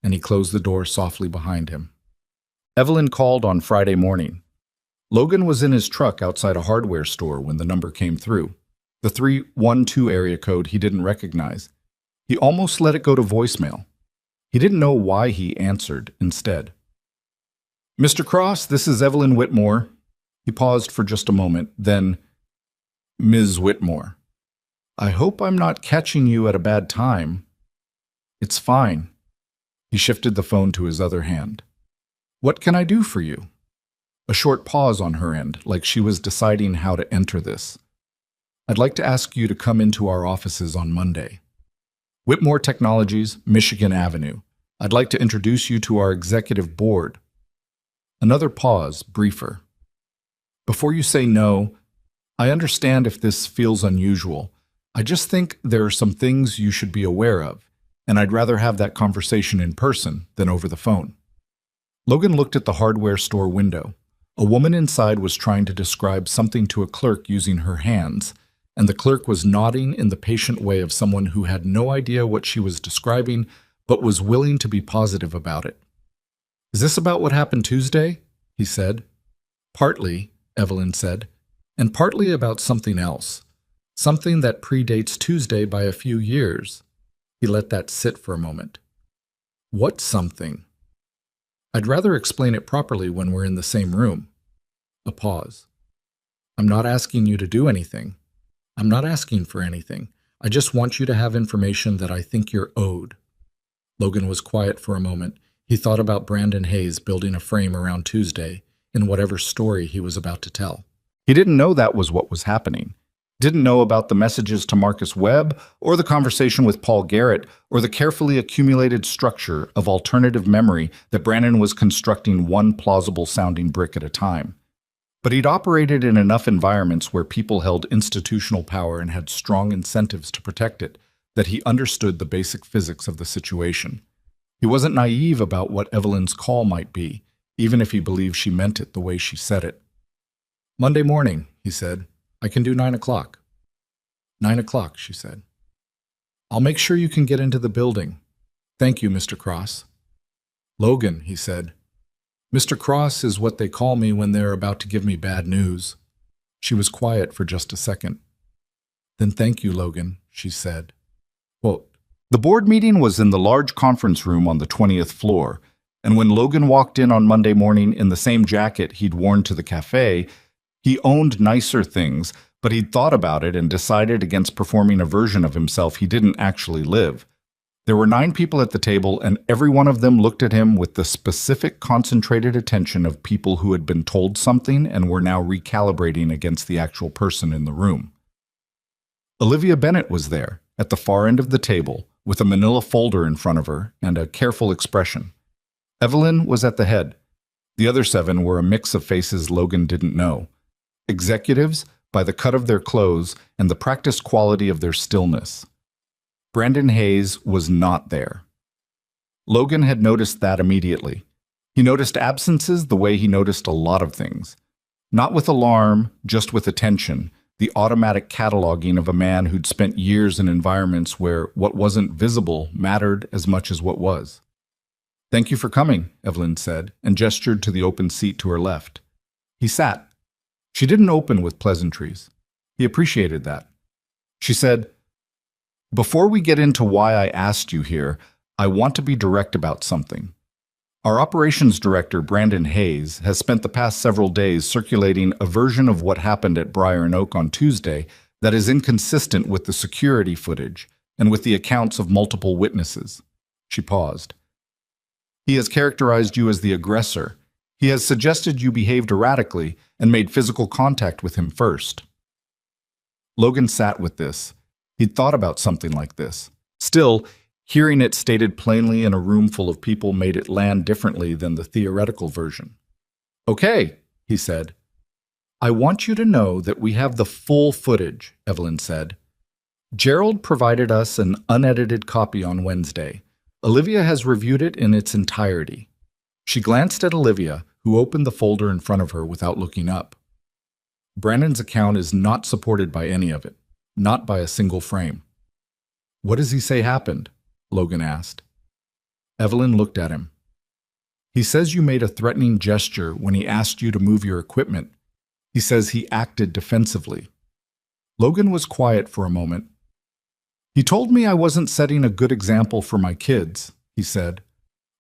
and he closed the door softly behind him. Evelyn called on Friday morning. Logan was in his truck outside a hardware store when the number came through. The 312 area code he didn't recognize. He almost let it go to voicemail. He didn't know why he answered instead. "Mr. Cross, this is Evelyn Whitmore." He paused for just a moment, then, "Ms. Whitmore. I hope I'm not catching you at a bad time." "It's fine." He shifted the phone to his other hand. "What can I do for you?" A short pause on her end, like she was deciding how to enter this. "I'd like to ask you to come into our offices on Monday. Whitmore Technologies, Michigan Avenue. I'd like to introduce you to our executive board." Another pause, briefer. "Before you say no, I understand if this feels unusual. I just think there are some things you should be aware of, and I'd rather have that conversation in person than over the phone." Logan looked at the hardware store window. A woman inside was trying to describe something to a clerk using her hands, and the clerk was nodding in the patient way of someone who had no idea what she was describing but was willing to be positive about it. "Is this about what happened Tuesday?" he said. "Partly," Evelyn said, "and partly about something else. Something that predates Tuesday by a few years." He let that sit for a moment. "What something?" "I'd rather explain it properly when we're in the same room." A pause. "I'm not asking you to do anything. I'm not asking for anything. I just want you to have information that I think you're owed." Logan was quiet for a moment. He thought about Brandon Hayes building a frame around Tuesday in whatever story he was about to tell. He didn't know that was what was happening. Didn't know about the messages to Marcus Webb, or the conversation with Paul Garrett, or the carefully accumulated structure of alternative memory that Brandon was constructing one plausible-sounding brick at a time. But he'd operated in enough environments where people held institutional power and had strong incentives to protect it that he understood the basic physics of the situation. He wasn't naive about what Evelyn's call might be, even if he believed she meant it the way she said it. "Monday morning," he said. "I can do 9 o'clock." 9 o'clock, she said. "I'll make sure you can get into the building. Thank you, Mr. Cross." "Logan," he said. "Mr. Cross is what they call me when they're about to give me bad news." She was quiet for just a second. "Then thank you, Logan," she said. Quote, the board meeting was in the large conference room on the 20th floor, and when Logan walked in on Monday morning in the same jacket he'd worn to the cafe, he owned nicer things, but he'd thought about it and decided against performing a version of himself he didn't actually live. There were 9 people at the table, and every one of them looked at him with the specific, concentrated attention of people who had been told something and were now recalibrating against the actual person in the room. Olivia Bennett was there, at the far end of the table, with a manila folder in front of her and a careful expression. Evelyn was at the head. The other 7 were a mix of faces Logan didn't know. Executives, by the cut of their clothes and the practiced quality of their stillness. Brandon Hayes was not there. Logan had noticed that immediately. He noticed absences the way he noticed a lot of things. Not with alarm, just with attention, the automatic cataloging of a man who'd spent years in environments where what wasn't visible mattered as much as what was. "Thank you for coming," Evelyn said, and gestured to the open seat to her left. He sat. She didn't open with pleasantries. He appreciated that. She said, "Before we get into why I asked you here, I want to be direct about something. Our operations director, Brandon Hayes, has spent the past several days circulating a version of what happened at Briar and Oak on Tuesday that is inconsistent with the security footage and with the accounts of multiple witnesses." She paused. "He has characterized you as the aggressor. He has suggested you behaved erratically and made physical contact with him first." Logan sat with this. He'd thought about something like this. Still, hearing it stated plainly in a room full of people made it land differently than the theoretical version. "Okay," he said. "I want you to know that we have the full footage," Evelyn said. "Gerald provided us an unedited copy on Wednesday. Olivia has reviewed it in its entirety." She glanced at Olivia, who opened the folder in front of her without looking up. "Brandon's account is not supported by any of it, not by a single frame." "What does he say happened?" Logan asked. Evelyn looked at him. "He says you made a threatening gesture when he asked you to move your equipment. He says he acted defensively." Logan was quiet for a moment. "He told me I wasn't setting a good example for my kids," he said.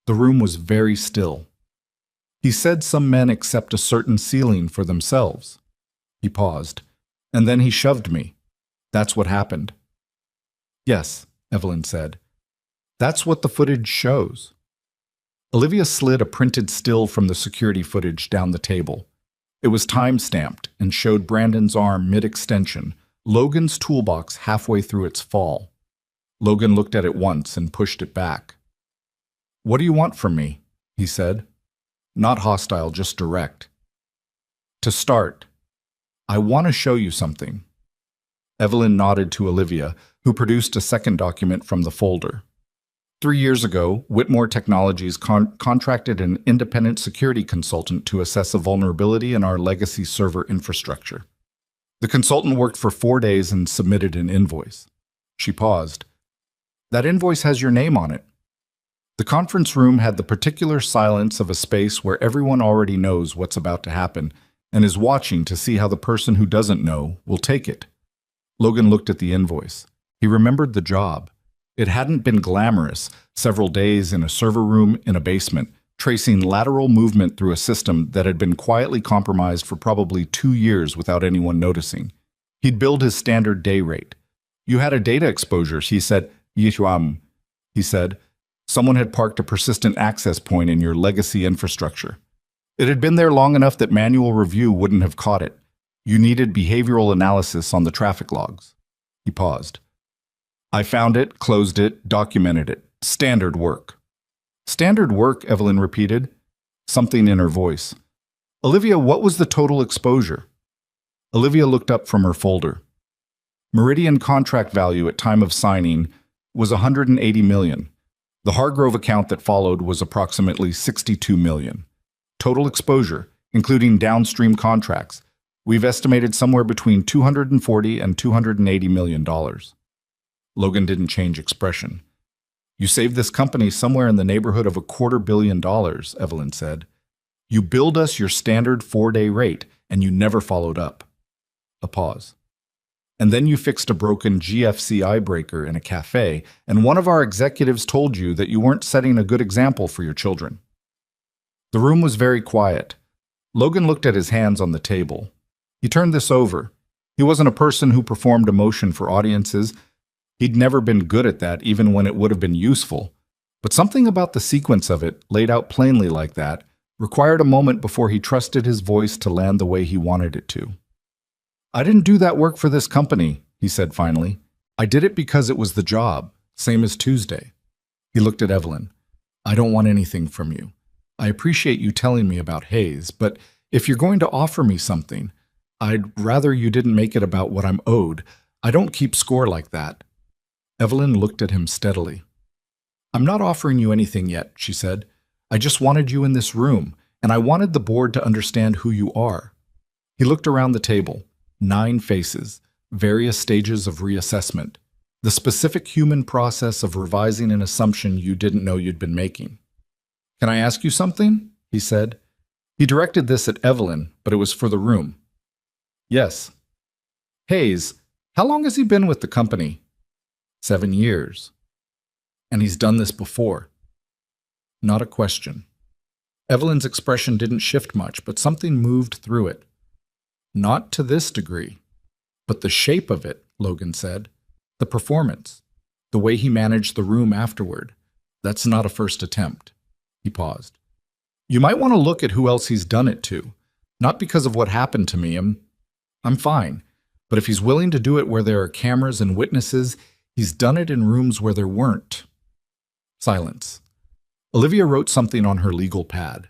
The room was very still. "He said some men accept a certain ceiling for themselves." He paused. "And then he shoved me. That's what happened." "Yes," Evelyn said. "That's what the footage shows." Olivia slid a printed still from the security footage down the table. It was time-stamped and showed Brandon's arm mid-extension, Logan's toolbox halfway through its fall. Logan looked at it once and pushed it back. "What do you want from me?" he said. Not hostile, just direct. "To start, I want to show you something." Evelyn nodded to Olivia, who produced a second document from the folder. 3 years ago, Whitmore Technologies contracted an independent security consultant to assess a vulnerability in our legacy server infrastructure. The consultant worked for 4 days and submitted an invoice. She paused. "That invoice has your name on it." The conference room had the particular silence of a space where everyone already knows what's about to happen and is watching to see how the person who doesn't know will take it. Logan looked at the invoice. He remembered the job. It hadn't been glamorous, several days in a server room in a basement, tracing lateral movement through a system that had been quietly compromised for probably 2 years without anyone noticing. He'd billed his standard day rate. "You had a data exposure," he said. "Yishuam," he said. "Someone had parked a persistent access point in your legacy infrastructure. It had been there long enough that manual review wouldn't have caught it. You needed behavioral analysis on the traffic logs." He paused. "I found it, closed it, documented it. Standard work." "Standard work," Evelyn repeated, something in her voice. Olivia, what was the total exposure? Olivia looked up from her folder. Meridian contract value at time of signing was 180 million. The Hargrove account that followed was approximately 62 million. Total exposure, including downstream contracts, we've estimated somewhere between 240 and 280 million dollars. Logan didn't change expression. You saved this company somewhere in the neighborhood of $250 million, Evelyn said. You billed us your standard 4-day rate, and you never followed up. A pause. And then you fixed a broken GFCI breaker in a cafe, and one of our executives told you that you weren't setting a good example for your children. The room was very quiet. Logan looked at his hands on the table. He turned this over. He wasn't a person who performed emotion for audiences. He'd never been good at that, even when it would have been useful. But something about the sequence of it, laid out plainly like that, required a moment before he trusted his voice to land the way he wanted it to. I didn't do that work for this company, he said finally. I did it because it was the job, same as Tuesday. He looked at Evelyn. I don't want anything from you. I appreciate you telling me about Hayes, but if you're going to offer me something, I'd rather you didn't make it about what I'm owed. I don't keep score like that. Evelyn looked at him steadily. I'm not offering you anything yet, she said. I just wanted you in this room, and I wanted the board to understand who you are. He looked around the table. 9 faces, various stages of reassessment, the specific human process of revising an assumption you didn't know you'd been making. Can I ask you something? He said. He directed this at Evelyn, but it was for the room. Yes. Hayes, how long has he been with the company? 7 years. And he's done this before. Not a question. Evelyn's expression didn't shift much, but something moved through it. Not to this degree, but the shape of it, Logan said. The performance, the way he managed the room afterward. That's not a first attempt. He paused. You might want to look at who else he's done it to. Not because of what happened to me. I'm fine. But if he's willing to do it where there are cameras and witnesses, he's done it in rooms where there weren't. Silence. Olivia wrote something on her legal pad.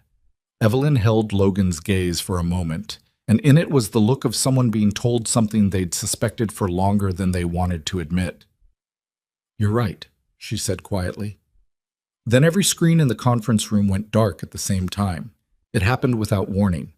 Evelyn held Logan's gaze for a moment, and in it was the look of someone being told something they'd suspected for longer than they wanted to admit. You're right, she said quietly. Then every screen in the conference room went dark at the same time. It happened without warning.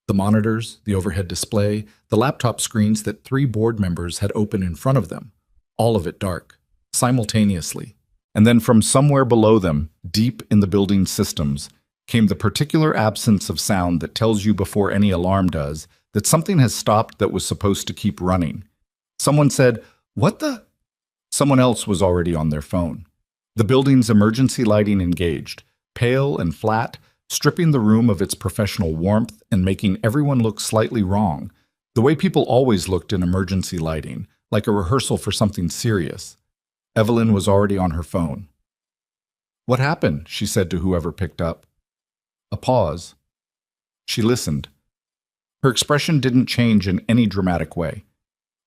The monitors, the overhead display, the laptop screens that 3 board members had open in front of them, all of it dark, simultaneously. And then from somewhere below them, deep in the building's systems, came the particular absence of sound that tells you before any alarm does that something has stopped that was supposed to keep running. Someone said, "What the?" Someone else was already on their phone. The building's emergency lighting engaged, pale and flat, stripping the room of its professional warmth and making everyone look slightly wrong, the way people always looked in emergency lighting, like a rehearsal for something serious. Evelyn was already on her phone. What happened? She said to whoever picked up. A pause. She listened. Her expression didn't change in any dramatic way.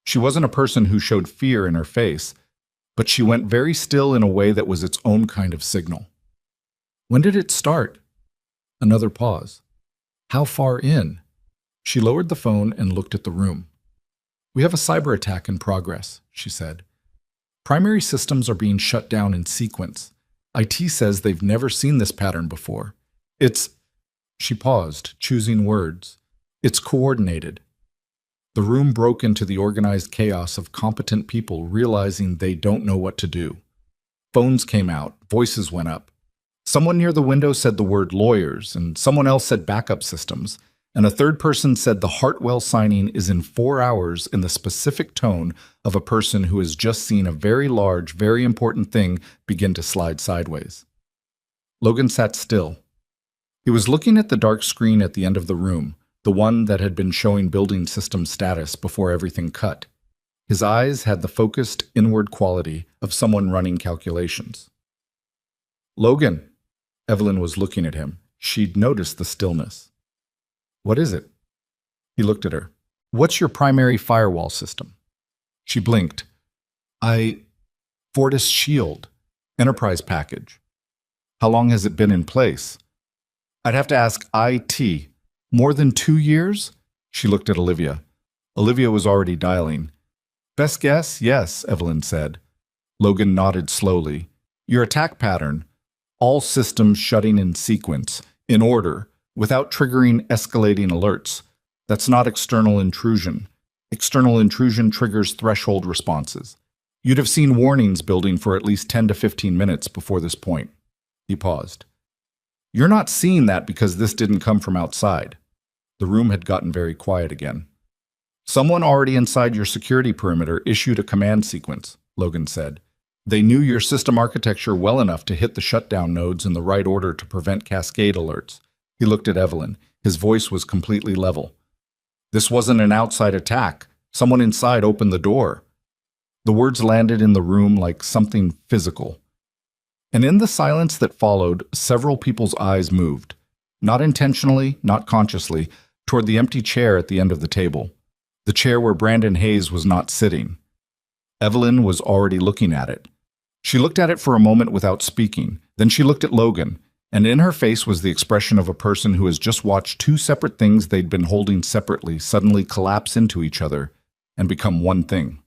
She wasn't a person who showed fear in her face, but she went very still in a way that was its own kind of signal. When did it start? Another pause. How far in? She lowered the phone and looked at the room. We have a cyber attack in progress, she said. Primary systems are being shut down in sequence. IT says they've never seen this pattern before. She paused, choosing words. It's coordinated. The room broke into the organized chaos of competent people realizing they don't know what to do. Phones came out, voices went up. Someone near the window said the word lawyers, and someone else said backup systems, and a third person said the Hartwell signing is in 4 hours in the specific tone of a person who has just seen a very large, very important thing begin to slide sideways. Logan sat still. He was looking at the dark screen at the end of the room, the one that had been showing building system status before everything cut. His eyes had the focused, inward quality of someone running calculations. Logan. Evelyn was looking at him. She'd noticed the stillness. What is it? He looked at her. What's your primary firewall system? She blinked. Fortis Shield. Enterprise package. How long has it been in place? I'd have to ask IT. More than 2 years? She looked at Olivia. Olivia was already dialing. Best guess? Yes, Evelyn said. Logan nodded slowly. Your attack pattern. All systems shutting in sequence, in order, without triggering escalating alerts. That's not external intrusion. External intrusion triggers threshold responses. You'd have seen warnings building for at least 10 to 15 minutes before this point. He paused. You're not seeing that because this didn't come from outside. The room had gotten very quiet again. Someone already inside your security perimeter issued a command sequence, Logan said. They knew your system architecture well enough to hit the shutdown nodes in the right order to prevent cascade alerts. He looked at Evelyn. His voice was completely level. This wasn't an outside attack. Someone inside opened the door. The words landed in the room like something physical. And in the silence that followed, several people's eyes moved, not intentionally, not consciously, toward the empty chair at the end of the table, the chair where Brandon Hayes was not sitting. Evelyn was already looking at it. She looked at it for a moment without speaking. Then she looked at Logan, and in her face was the expression of a person who has just watched two separate things they'd been holding separately suddenly collapse into each other and become one thing.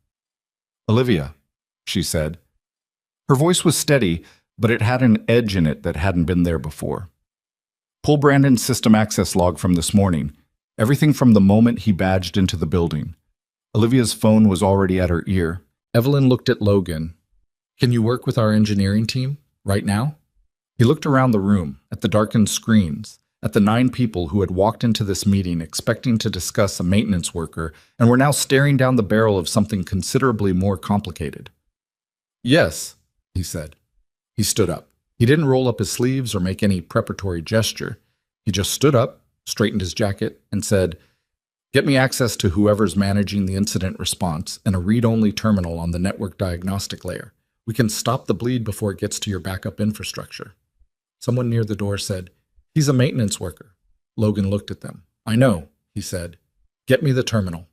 Olivia, she said. Her voice was steady, but it had an edge in it that hadn't been there before. Pull Brandon's system access log from this morning, everything from the moment he badged into the building. Olivia's phone was already at her ear. Evelyn looked at Logan. Can you work with our engineering team, right now? He looked around the room, at the darkened screens, at the 9 people who had walked into this meeting expecting to discuss a maintenance worker and were now staring down the barrel of something considerably more complicated. Yes, he said. He stood up. He didn't roll up his sleeves or make any preparatory gesture. He just stood up, straightened his jacket, and said, Get me access to whoever's managing the incident response and a read-only terminal on the network diagnostic layer. We can stop the bleed before it gets to your backup infrastructure. Someone near the door said, He's a maintenance worker. Logan looked at them. I know, he said. Get me the terminal.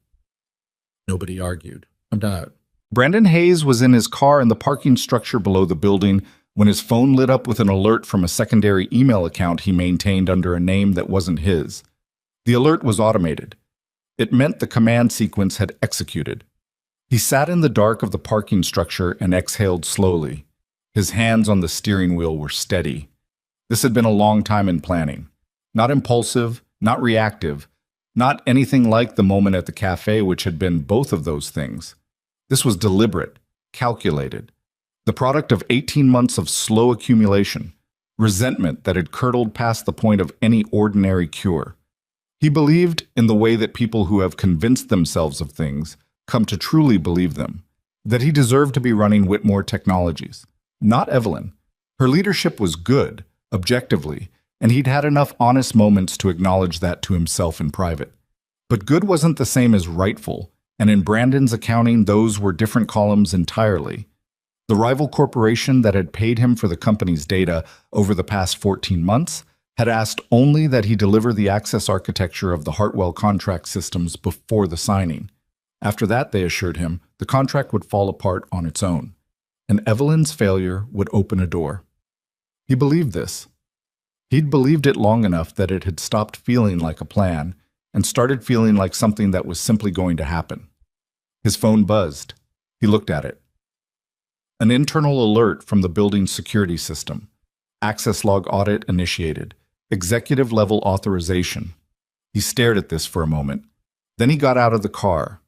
Nobody argued. I'm out. Brandon Hayes was in his car in the parking structure below the building when his phone lit up with an alert from a secondary email account he maintained under a name that wasn't his. The alert was automated. It meant the command sequence had executed. He sat in the dark of the parking structure and exhaled slowly. His hands on the steering wheel were steady. This had been a long time in planning. Not impulsive, not reactive, not anything like the moment at the cafe which had been both of those things. This was deliberate, calculated, the product of 18 months of slow accumulation, resentment that had curdled past the point of any ordinary cure. He believed in the way that people who have convinced themselves of things come to truly believe them, that he deserved to be running Whitmore Technologies. Not Evelyn. Her leadership was good, objectively, and he'd had enough honest moments to acknowledge that to himself in private. But good wasn't the same as rightful, and in Brandon's accounting, those were different columns entirely. The rival corporation that had paid him for the company's data over the past 14 months had asked only that he deliver the access architecture of the Hartwell contract systems before the signing. After that, they assured him, the contract would fall apart on its own, and Evelyn's failure would open a door. He believed this. He'd believed it long enough that it had stopped feeling like a plan and started feeling like something that was simply going to happen. His phone buzzed. He looked at it. An internal alert from the building's security system. Access log audit initiated. Executive level authorization. He stared at this for a moment. Then he got out of the car.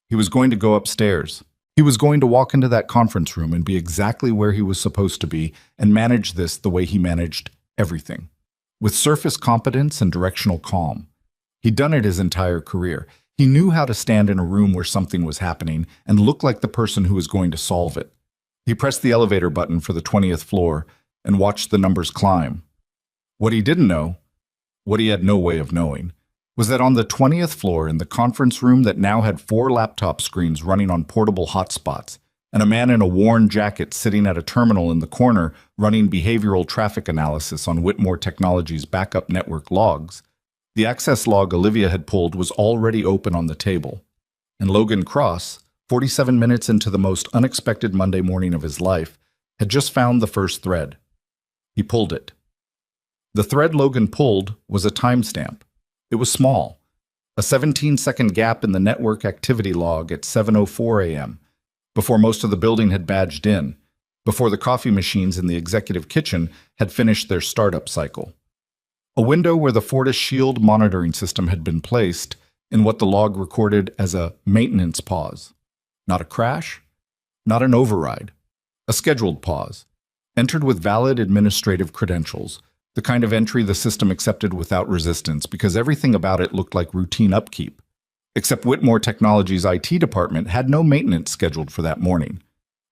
He was going to go upstairs. He was going to walk into that conference room and be exactly where he was supposed to be and manage this the way he managed everything, with surface competence and directional calm. He'd done it his entire career. He knew how to stand in a room where something was happening and look like the person who was going to solve it. He pressed the elevator button for the 20th floor and watched the numbers climb. What he didn't know, what he had no way of knowing, was that on the 20th floor in the conference room that now had 4 laptop screens running on portable hotspots, and a man in a worn jacket sitting at a terminal in the corner running behavioral traffic analysis on Whitmore Technologies' backup network logs, the access log Olivia had pulled was already open on the table. And Logan Cross, 47 minutes into the most unexpected Monday morning of his life, had just found the first thread. He pulled it. The thread Logan pulled was a timestamp. It was small, a 17-second gap in the network activity log at 7:04 a.m., before most of the building had badged in, before the coffee machines in the executive kitchen had finished their startup cycle. A window where the Fortis Shield monitoring system had been placed in what the log recorded as a maintenance pause. Not a crash, not an override, a scheduled pause, entered with valid administrative credentials, the kind of entry the system accepted without resistance because everything about it looked like routine upkeep. Except Whitmore Technologies' IT department had no maintenance scheduled for that morning.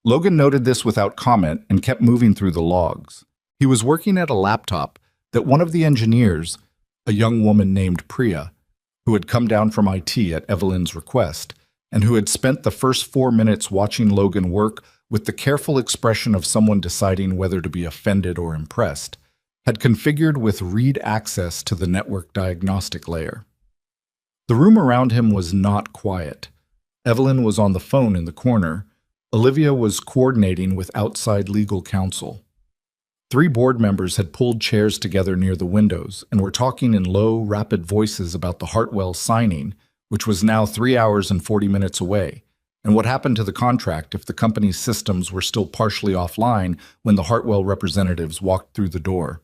Logan noted this without comment and kept moving through the logs. He was working at a laptop that one of the engineers, a young woman named Priya, who had come down from IT at Evelyn's request, and who had spent the first 4 minutes watching Logan work with the careful expression of someone deciding whether to be offended or impressed, had configured with read access to the network diagnostic layer. The room around him was not quiet. Evelyn was on the phone in the corner. Olivia was coordinating with outside legal counsel. 3 board members had pulled chairs together near the windows and were talking in low, rapid voices about the Hartwell signing, which was now 3 hours and 40 minutes away, and what happened to the contract if the company's systems were still partially offline when the Hartwell representatives walked through the door.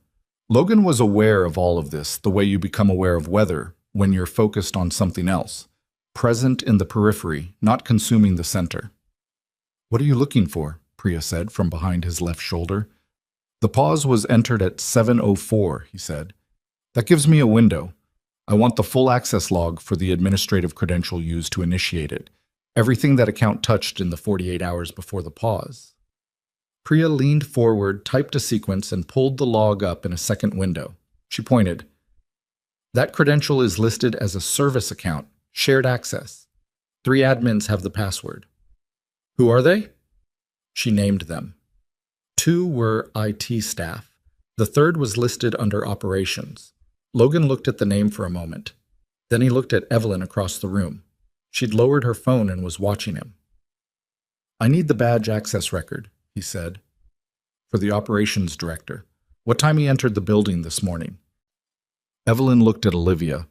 Logan was aware of all of this, the way you become aware of weather when you're focused on something else, present in the periphery, not consuming the center. "What are you looking for?" Priya said from behind his left shoulder. "The pause was entered at 7:04, he said. "That gives me a window. I want the full access log for the administrative credential used to initiate it. Everything that account touched in the 48 hours before the pause." Priya leaned forward, typed a sequence, and pulled the log up in a second window. She pointed. "That credential is listed as a service account, shared access. 3 admins have the password." "Who are they?" She named them. 2 were IT staff. The third was listed under operations. Logan looked at the name for a moment. Then he looked at Evelyn across the room. She'd lowered her phone and was watching him. "I need the badge access record," he said. "For the operations director. What time he entered the building this morning?" Evelyn looked at Olivia.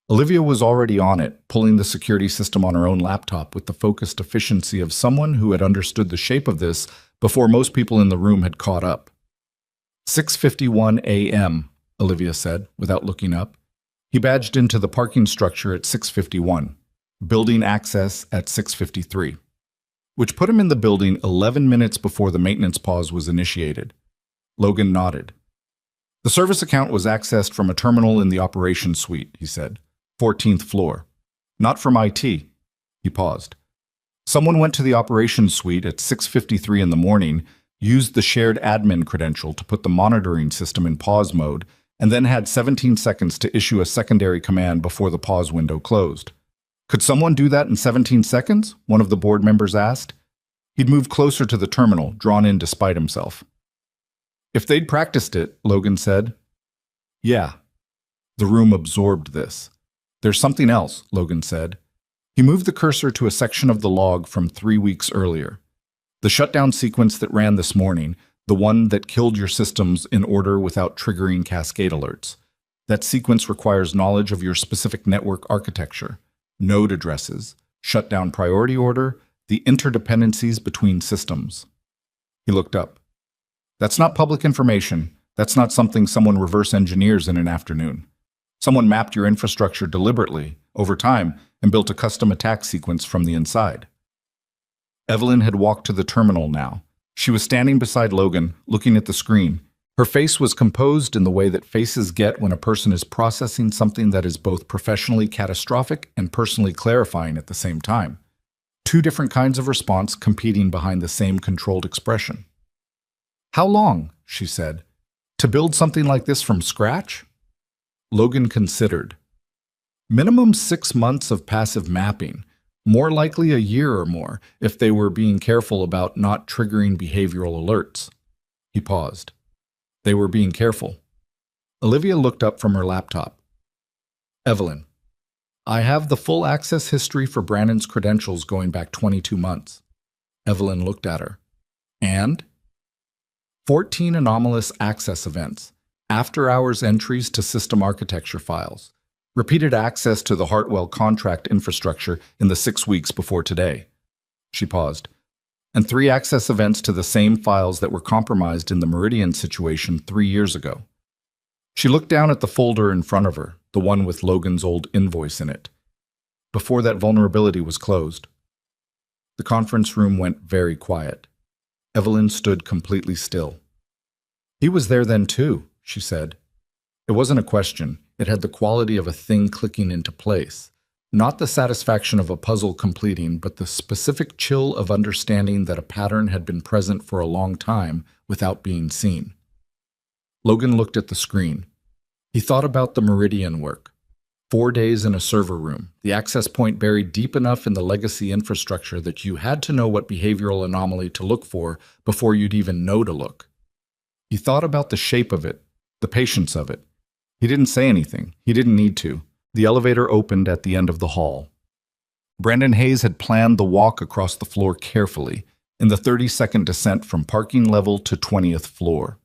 Olivia was already on it, pulling the security system on her own laptop with the focused efficiency of someone who had understood the shape of this before most people in the room had caught up. 6:51 a.m., Olivia said, without looking up. He badged into the parking structure at 6:51, building access at 6:53, which put him in the building 11 minutes before the maintenance pause was initiated. Logan nodded. "The service account was accessed from a terminal in the operations suite," he said. 14th floor. "Not from IT." He paused. "Someone went to the operations suite at 6:53 in the morning, used the shared admin credential to put the monitoring system in pause mode, and then had 17 seconds to issue a secondary command before the pause window closed." "Could someone do that in 17 seconds?" one of the board members asked. He'd moved closer to the terminal, drawn in despite himself. "If they'd practiced it," Logan said. "Yeah." The room absorbed this. "There's something else," Logan said. He moved the cursor to a section of the log from 3 weeks earlier. The shutdown sequence that ran this morning, the one that killed your systems in order without triggering cascade alerts. That sequence requires knowledge of your specific network architecture, node addresses, shutdown priority order, the interdependencies between systems. He looked up. "That's not public information. That's not something someone reverse engineers in an afternoon. Someone mapped your infrastructure deliberately, over time, and built a custom attack sequence from the inside." Evelyn had walked to the terminal now. She was standing beside Logan, looking at the screen. Her face was composed in the way that faces get when a person is processing something that is both professionally catastrophic and personally clarifying at the same time. 2 different kinds of response competing behind the same controlled expression. "How long?" she said. "To build something like this from scratch?" Logan considered. "Minimum 6 months of passive mapping, more likely a year or more if they were being careful about not triggering behavioral alerts." He paused. They were being careful. Olivia looked up from her laptop. "Evelyn, I have the full access history for Brandon's credentials going back 22 months. Evelyn looked at her. "And?" 14 anomalous access events, after-hours entries to system architecture files, Repeated access to the Hartwell contract infrastructure in the 6 weeks before today. She paused. And 3 access events to the same files that were compromised in the Meridian situation 3 years ago. She looked down at the folder in front of her, the one with Logan's old invoice in it. Before that vulnerability was closed. The conference room went very quiet. Evelyn stood completely still. He was there then too, she said. It wasn't a question. It had the quality of a thing clicking into place. Not the satisfaction of a puzzle completing, but the specific chill of understanding that a pattern had been present for a long time without being seen. Logan looked at the screen. He thought about the Meridian work. 4 days in a server room, the access point buried deep enough in the legacy infrastructure that you had to know what behavioral anomaly to look for before you'd even know to look. He thought about the shape of it, the patience of it. He didn't say anything. He didn't need to. The elevator opened at the end of the hall. Brandon Hayes had planned the walk across the floor carefully, in the 30-second descent from parking level to 20th floor.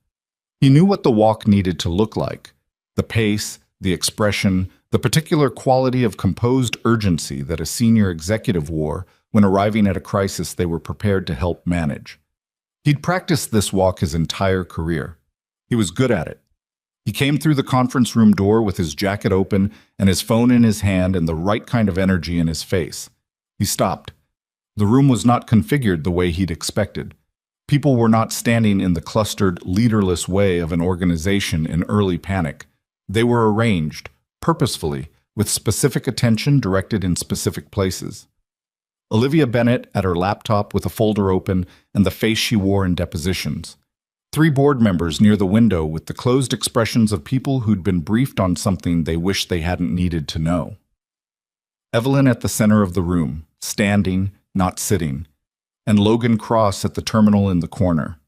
He knew what the walk needed to look like. The pace, the expression, the particular quality of composed urgency that a senior executive wore when arriving at a crisis they were prepared to help manage. He'd practiced this walk his entire career. He was good at it. He came through the conference room door with his jacket open and his phone in his hand and the right kind of energy in his face. He stopped. The room was not configured the way he'd expected. People were not standing in the clustered, leaderless way of an organization in early panic. They were arranged, purposefully, with specific attention directed in specific places. Olivia Bennett at her laptop with a folder open and the face she wore in depositions. 3 board members near the window with the closed expressions of people who'd been briefed on something they wished they hadn't needed to know. Evelyn at the center of the room, standing, not sitting, and Logan Cross at the terminal in the corner.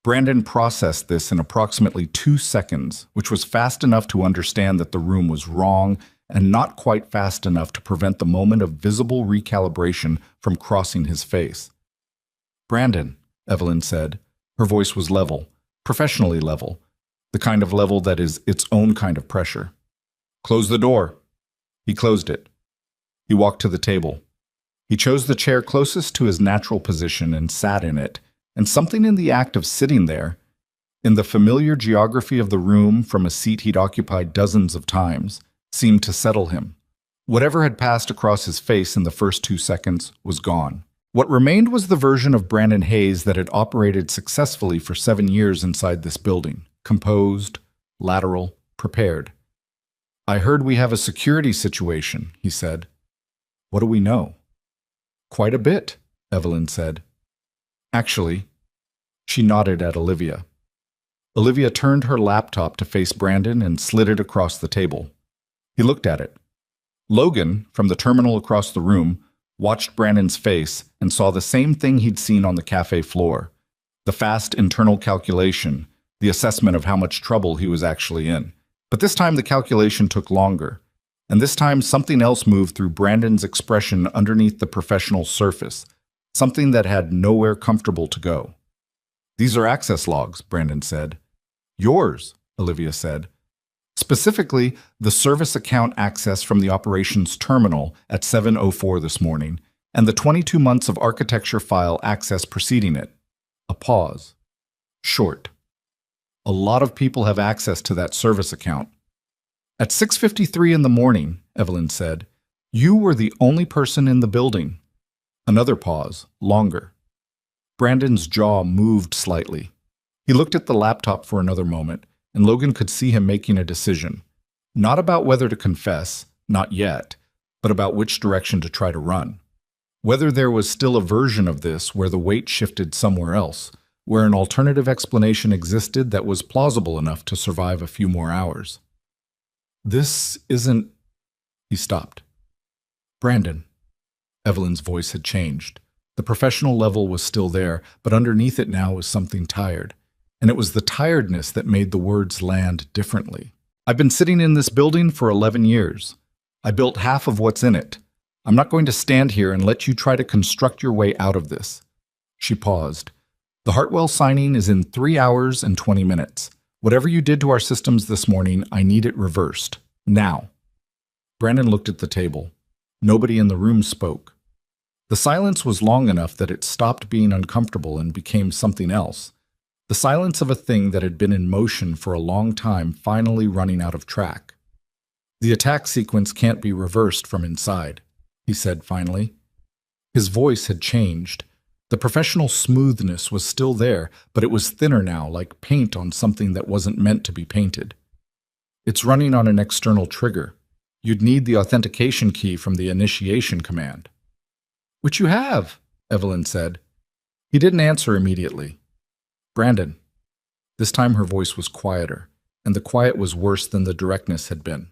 Brandon processed this in approximately 2 seconds, which was fast enough to understand that the room was wrong and not quite fast enough to prevent the moment of visible recalibration from crossing his face. "Brandon," Evelyn said. Her voice was level, professionally level, the kind of level that is its own kind of pressure. "Close the door." He closed it. He walked to the table. He chose the chair closest to his natural position and sat in it, and something in the act of sitting there, in the familiar geography of the room from a seat he'd occupied dozens of times, seemed to settle him. Whatever had passed across his face in the first 2 seconds was gone. What remained was the version of Brandon Hayes that had operated successfully for 7 years inside this building, composed, lateral, prepared. "I heard we have a security situation," he said. "What do we know?" "Quite a bit," Evelyn said. "Actually," she nodded at Olivia. Olivia turned her laptop to face Brandon and slid it across the table. He looked at it. Logan, from the terminal across the room, watched Brandon's face and saw the same thing he'd seen on the cafe floor. The fast internal calculation, the assessment of how much trouble he was actually in. But this time the calculation took longer. And this time something else moved through Brandon's expression underneath the professional surface, something that had nowhere comfortable to go. "These are access logs," Brandon said. "Yours," Olivia said. Specifically, the service account access from the operations terminal at 7:04 this morning, and the 22 months of architecture file access preceding it. A pause. Short. "A lot of people have access to that service account." "At 6:53 in the morning," Evelyn said, "you were the only person in the building." Another pause, longer. Brandon's jaw moved slightly. He looked at the laptop for another moment, and Logan could see him making a decision. Not about whether to confess, not yet, but about which direction to try to run. Whether there was still a version of this where the weight shifted somewhere else, where an alternative explanation existed that was plausible enough to survive a few more hours. "This isn't—" He stopped. "Brandon." Evelyn's voice had changed. The professional level was still there, but underneath it now was something tired. And it was the tiredness that made the words land differently. "I've been sitting in this building for 11 years. I built half of what's in it. I'm not going to stand here and let you try to construct your way out of this." She paused. "The Hartwell signing is in 3 hours and 20 minutes. Whatever you did to our systems this morning, I need it reversed. Now." Brandon looked at the table. Nobody in the room spoke. The silence was long enough that it stopped being uncomfortable and became something else. The silence of a thing that had been in motion for a long time finally running out of track. "The attack sequence can't be reversed from inside," he said finally. His voice had changed. The professional smoothness was still there, but it was thinner now, like paint on something that wasn't meant to be painted. "It's running on an external trigger. You'd need the authentication key from the initiation command." "Which you have," Evelyn said. He didn't answer immediately. "Brandon." This time her voice was quieter, and the quiet was worse than the directness had been.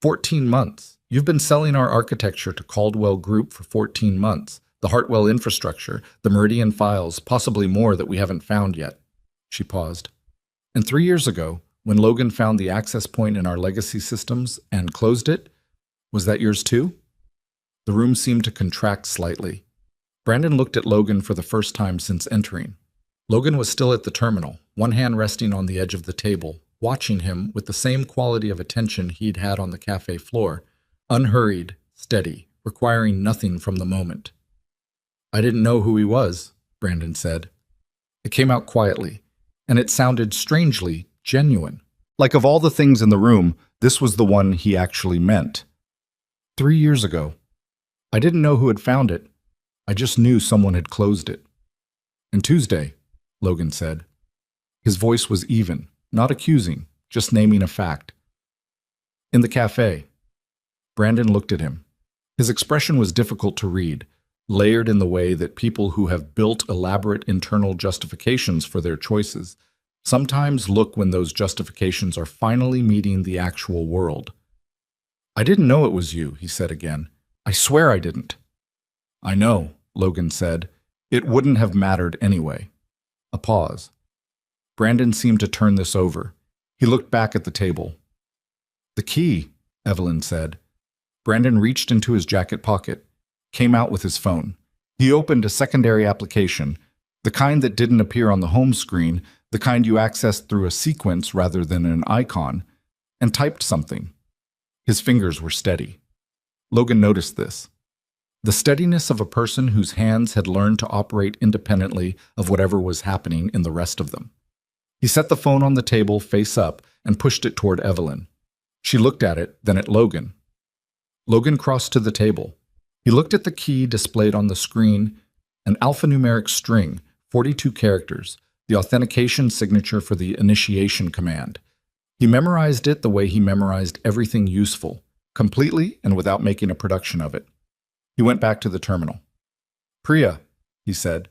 14 months. You've been selling our architecture to Caldwell Group for 14 months. The Hartwell infrastructure, the Meridian files, possibly more that we haven't found yet." She paused. "And 3 years ago, when Logan found the access point in our legacy systems and closed it, was that yours too?" The room seemed to contract slightly. Brandon looked at Logan for the first time since entering. Logan was still at the terminal, one hand resting on the edge of the table, watching him with the same quality of attention he'd had on the cafe floor, unhurried, steady, requiring nothing from the moment. "I didn't know who he was," Brandon said. It came out quietly, and it sounded strangely genuine. Like of all the things in the room, this was the one he actually meant. 3 years ago. I didn't know who had found it. I just knew someone had closed it." "And Tuesday," Logan said. His voice was even, not accusing, just naming a fact. "In the cafe." Brandon looked at him. His expression was difficult to read, layered in the way that people who have built elaborate internal justifications for their choices sometimes look when those justifications are finally meeting the actual world. "I didn't know it was you," he said again. "I swear I didn't." "I know," Logan said. "It wouldn't have mattered anyway." A pause. Brandon seemed to turn this over. He looked back at the table. "The key," Evelyn said. Brandon reached into his jacket pocket, came out with his phone. He opened a secondary application, the kind that didn't appear on the home screen, the kind you accessed through a sequence rather than an icon, and typed something. His fingers were steady. Logan noticed this. The steadiness of a person whose hands had learned to operate independently of whatever was happening in the rest of them. He set the phone on the table face up and pushed it toward Evelyn. She looked at it, then at Logan. Logan crossed to the table. He looked at the key displayed on the screen, an alphanumeric string, 42 characters, the authentication signature for the initiation command. He memorized it the way he memorized everything useful, completely and without making a production of it. He went back to the terminal. "Priya," he said.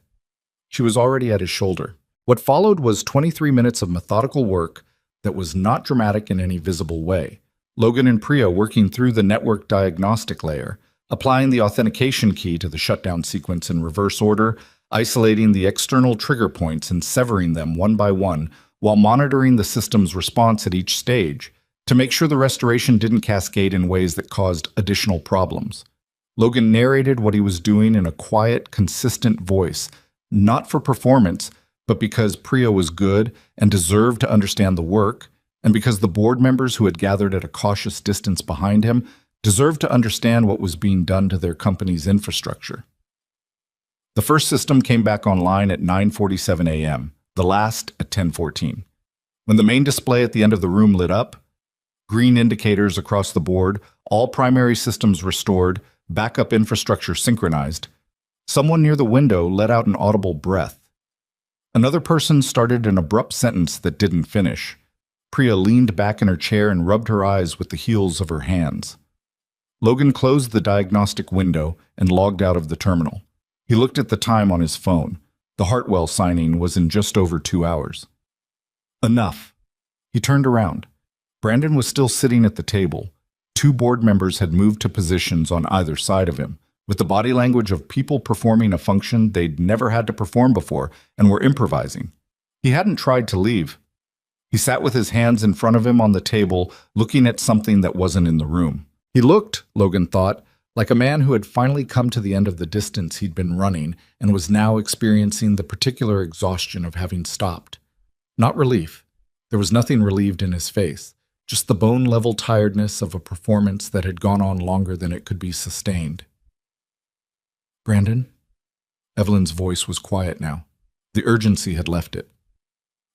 She was already at his shoulder. What followed was 23 minutes of methodical work that was not dramatic in any visible way. Logan and Priya working through the network diagnostic layer, applying the authentication key to the shutdown sequence in reverse order, isolating the external trigger points and severing them one by one, while monitoring the system's response at each stage to make sure the restoration didn't cascade in ways that caused additional problems. Logan narrated what he was doing in a quiet, consistent voice, not for performance, but because Priya was good and deserved to understand the work, and because the board members who had gathered at a cautious distance behind him deserved to understand what was being done to their company's infrastructure. The first system came back online at 9:47 a.m., the last at 10:14. When the main display at the end of the room lit up, green indicators across the board, all primary systems restored, backup infrastructure synchronized, someone near the window let out an audible breath. Another person started an abrupt sentence that didn't finish. Priya leaned back in her chair and rubbed her eyes with the heels of her hands. Logan closed the diagnostic window and logged out of the terminal. He looked at the time on his phone. The Hartwell signing was in just over 2 hours. Enough. He turned around. Brandon was still sitting at the table. 2 board members had moved to positions on either side of him, with the body language of people performing a function they'd never had to perform before and were improvising. He hadn't tried to leave. He sat with his hands in front of him on the table, looking at something that wasn't in the room. He looked, Logan thought, like a man who had finally come to the end of the distance he'd been running and was now experiencing the particular exhaustion of having stopped. Not relief. There was nothing relieved in his face, just the bone-level tiredness of a performance that had gone on longer than it could be sustained. "Brandon?" Evelyn's voice was quiet now. The urgency had left it.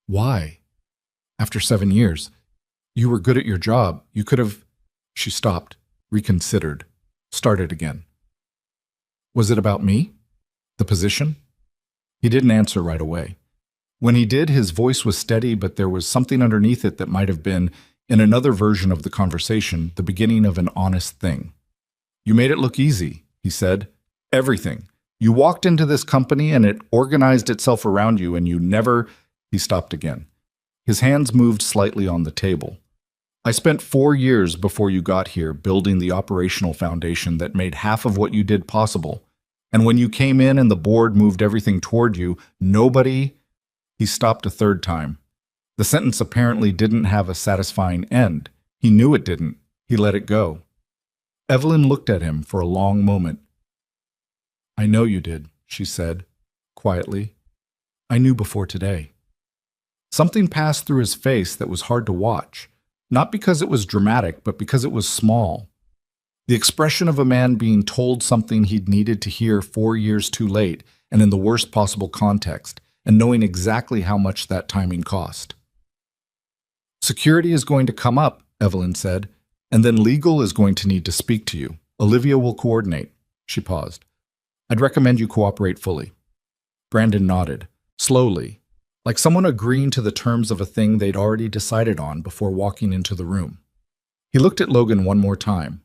"Why? After 7 years. You were good at your job. You could have—" She stopped, reconsidered, started again. "Was it about me? The position?" He didn't answer right away. When he did, his voice was steady, but there was something underneath it that might have been, in another version of the conversation, the beginning of an honest thing. "You made it look easy," he said. "Everything. You walked into this company and it organized itself around you and you never—" He stopped again. His hands moved slightly on the table. "I spent 4 years before you got here building the operational foundation that made half of what you did possible. And when you came in and the board moved everything toward you, nobody—" He stopped a third time. The sentence apparently didn't have a satisfying end. He knew it didn't. He let it go. Evelyn looked at him for a long moment. "I know you did," she said, quietly. "I knew before today." Something passed through his face that was hard to watch, not because it was dramatic, but because it was small. The expression of a man being told something he'd needed to hear 4 years too late and in the worst possible context, and knowing exactly how much that timing cost. "Security is going to come up," Evelyn said, "and then legal is going to need to speak to you. Olivia will coordinate." She paused. "I'd recommend you cooperate fully." Brandon nodded, slowly, like someone agreeing to the terms of a thing they'd already decided on before walking into the room. He looked at Logan one more time.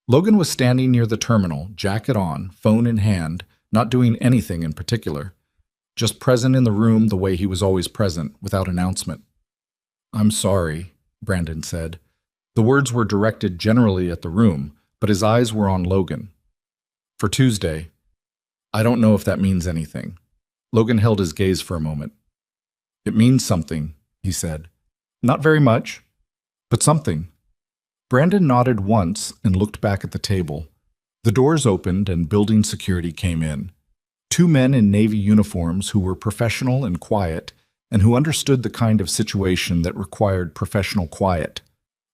Logan was standing near the terminal, jacket on, phone in hand, not doing anything in particular, just present in the room the way he was always present, without announcement. "I'm sorry," Brandon said. The words were directed generally at the room, but his eyes were on Logan. "For Tuesday. I don't know if that means anything." Logan held his gaze for a moment. "It means something," he said. "Not very much, but something." Brandon nodded once and looked back at the table. The doors opened and building security came in. 2 men in Navy uniforms who were professional and quiet, and who understood the kind of situation that required professional quiet.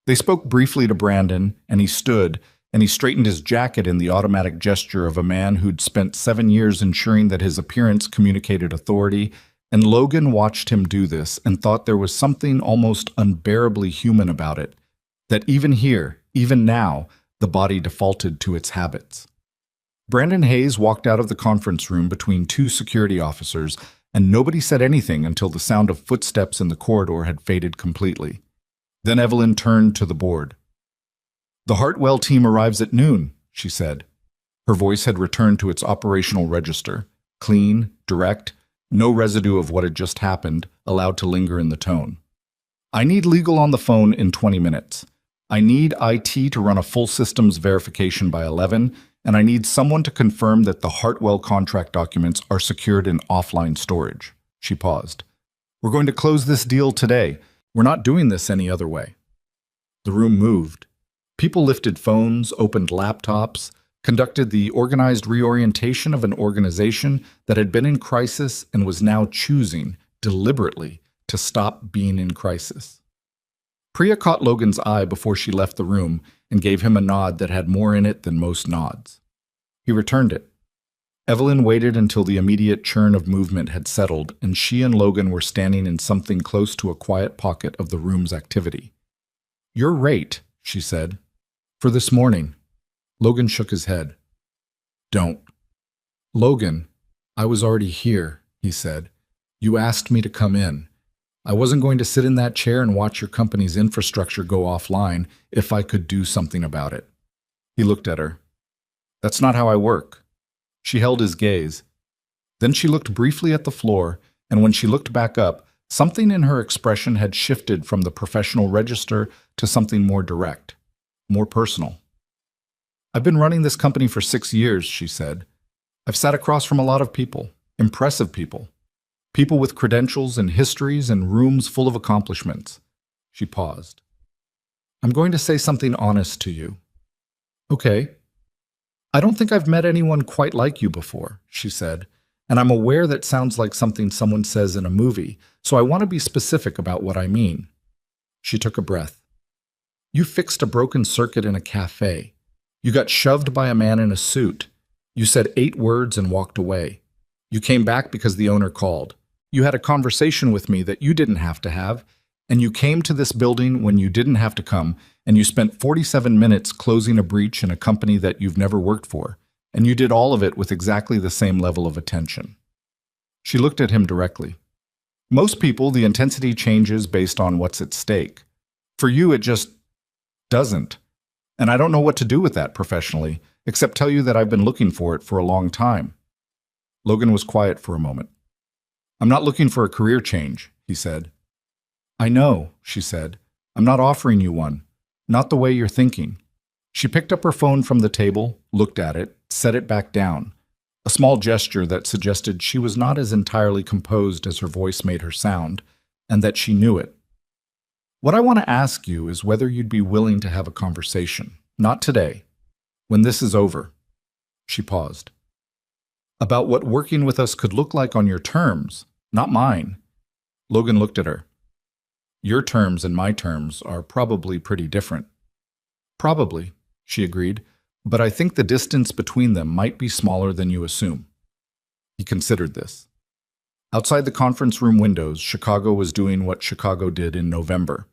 They spoke briefly to Brandon, and he stood, and he straightened his jacket in the automatic gesture of a man who'd spent 7 years ensuring that his appearance communicated authority, and Logan watched him do this and thought there was something almost unbearably human about it, that even here, even now, the body defaulted to its habits. Brandon Hayes walked out of the conference room between 2 security officers, and nobody said anything until the sound of footsteps in the corridor had faded completely. Then Evelyn turned to the board. "The Hartwell team arrives at noon," she said. Her voice had returned to its operational register, clean, direct, no residue of what had just happened, allowed to linger in the tone. "I need legal on the phone in 20 minutes. I need IT to run a full systems verification by 11, and I need someone to confirm that the Hartwell contract documents are secured in offline storage." She paused. "We're going to close this deal today. We're not doing this any other way." The room moved. People lifted phones, opened laptops, conducted the organized reorientation of an organization that had been in crisis and was now choosing, deliberately, to stop being in crisis. Priya caught Logan's eye before she left the room and gave him a nod that had more in it than most nods. He returned it. Evelyn waited until the immediate churn of movement had settled, and she and Logan were standing in something close to a quiet pocket of the room's activity. "Your rate," she said. "For this morning." Logan shook his head. "Don't." "Logan, I was already here," he said. "You asked me to come in. I wasn't going to sit in that chair and watch your company's infrastructure go offline if I could do something about it." He looked at her. "That's not how I work." She held his gaze. Then she looked briefly at the floor, and when she looked back up, something in her expression had shifted from the professional register to something more direct, more personal. "I've been running this company for 6 years," she said. "I've sat across from a lot of people, impressive people. People with credentials and histories and rooms full of accomplishments." She paused. "I'm going to say something honest to you." "Okay." "I don't think I've met anyone quite like you before," she said, "and I'm aware that sounds like something someone says in a movie, so I want to be specific about what I mean." She took a breath. You fixed a broken circuit in a cafe. You got shoved by a man in a suit. You said 8 words and walked away. You came back because the owner called. You had a conversation with me that you didn't have to have, and you came to this building when you didn't have to come, and you spent 47 minutes closing a breach in a company that you've never worked for, and you did all of it with exactly the same level of attention. She looked at him directly. Most people, the intensity changes based on what's at stake. For you, it just doesn't. And I don't know what to do with that professionally, except tell you that I've been looking for it for a long time. Logan was quiet for a moment. I'm not looking for a career change, he said. I know, she said. I'm not offering you one. Not the way you're thinking. She picked up her phone from the table, looked at it, set it back down. A small gesture that suggested she was not as entirely composed as her voice made her sound, and that she knew it. What I want to ask you is whether you'd be willing to have a conversation. Not today. When this is over. She paused. About what working with us could look like on your terms, not mine. Logan looked at her. Your terms and my terms are probably pretty different. Probably, she agreed, but I think the distance between them might be smaller than you assume. He considered this. Outside the conference room windows, Chicago was doing what Chicago did in November.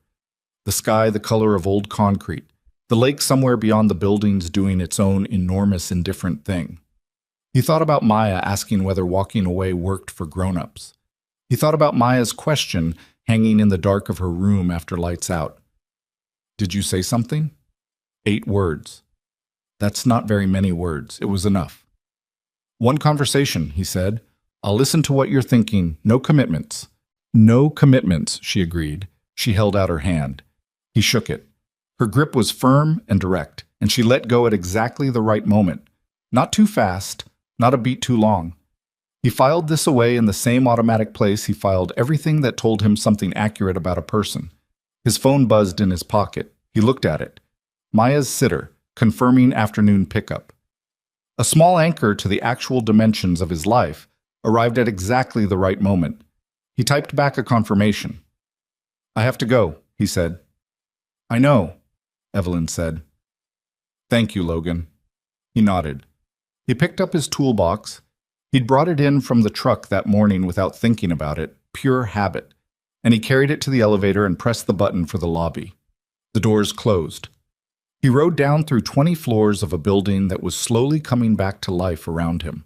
The sky the color of old concrete, the lake somewhere beyond the buildings doing its own enormous indifferent thing. He thought about Maya asking whether walking away worked for grown-ups. He thought about Maya's question hanging in the dark of her room after lights out. Did you say something? 8 words. That's not very many words. It was enough. One conversation, he said. I'll listen to what you're thinking. No commitments. No commitments, she agreed. She held out her hand. He shook it. Her grip was firm and direct, and she let go at exactly the right moment. Not too fast, not a beat too long. He filed this away in the same automatic place he filed everything that told him something accurate about a person. His phone buzzed in his pocket. He looked at it. Maya's sitter, confirming afternoon pickup. A small anchor to the actual dimensions of his life arrived at exactly the right moment. He typed back a confirmation. I have to go, he said. I know, Evelyn said. Thank you, Logan. He nodded. He picked up his toolbox. He'd brought it in from the truck that morning without thinking about it, pure habit, and he carried it to the elevator and pressed the button for the lobby. The doors closed. He rode down through 20 floors of a building that was slowly coming back to life around him.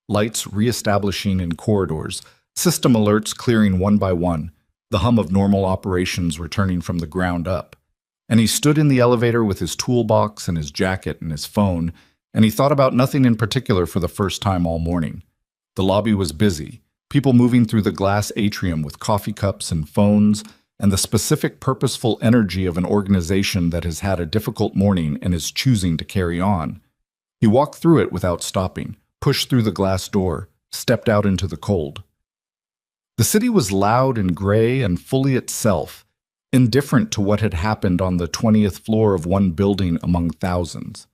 Lights reestablishing in corridors, system alerts clearing one by one, the hum of normal operations returning from the ground up. And he stood in the elevator with his toolbox and his jacket and his phone, and he thought about nothing in particular for the first time all morning. The lobby was busy, people moving through the glass atrium with coffee cups and phones, and the specific purposeful energy of an organization that has had a difficult morning and is choosing to carry on. He walked through it without stopping, pushed through the glass door, stepped out into the cold. The city was loud and gray and fully itself, indifferent to what had happened on the 20th floor of one building among thousands.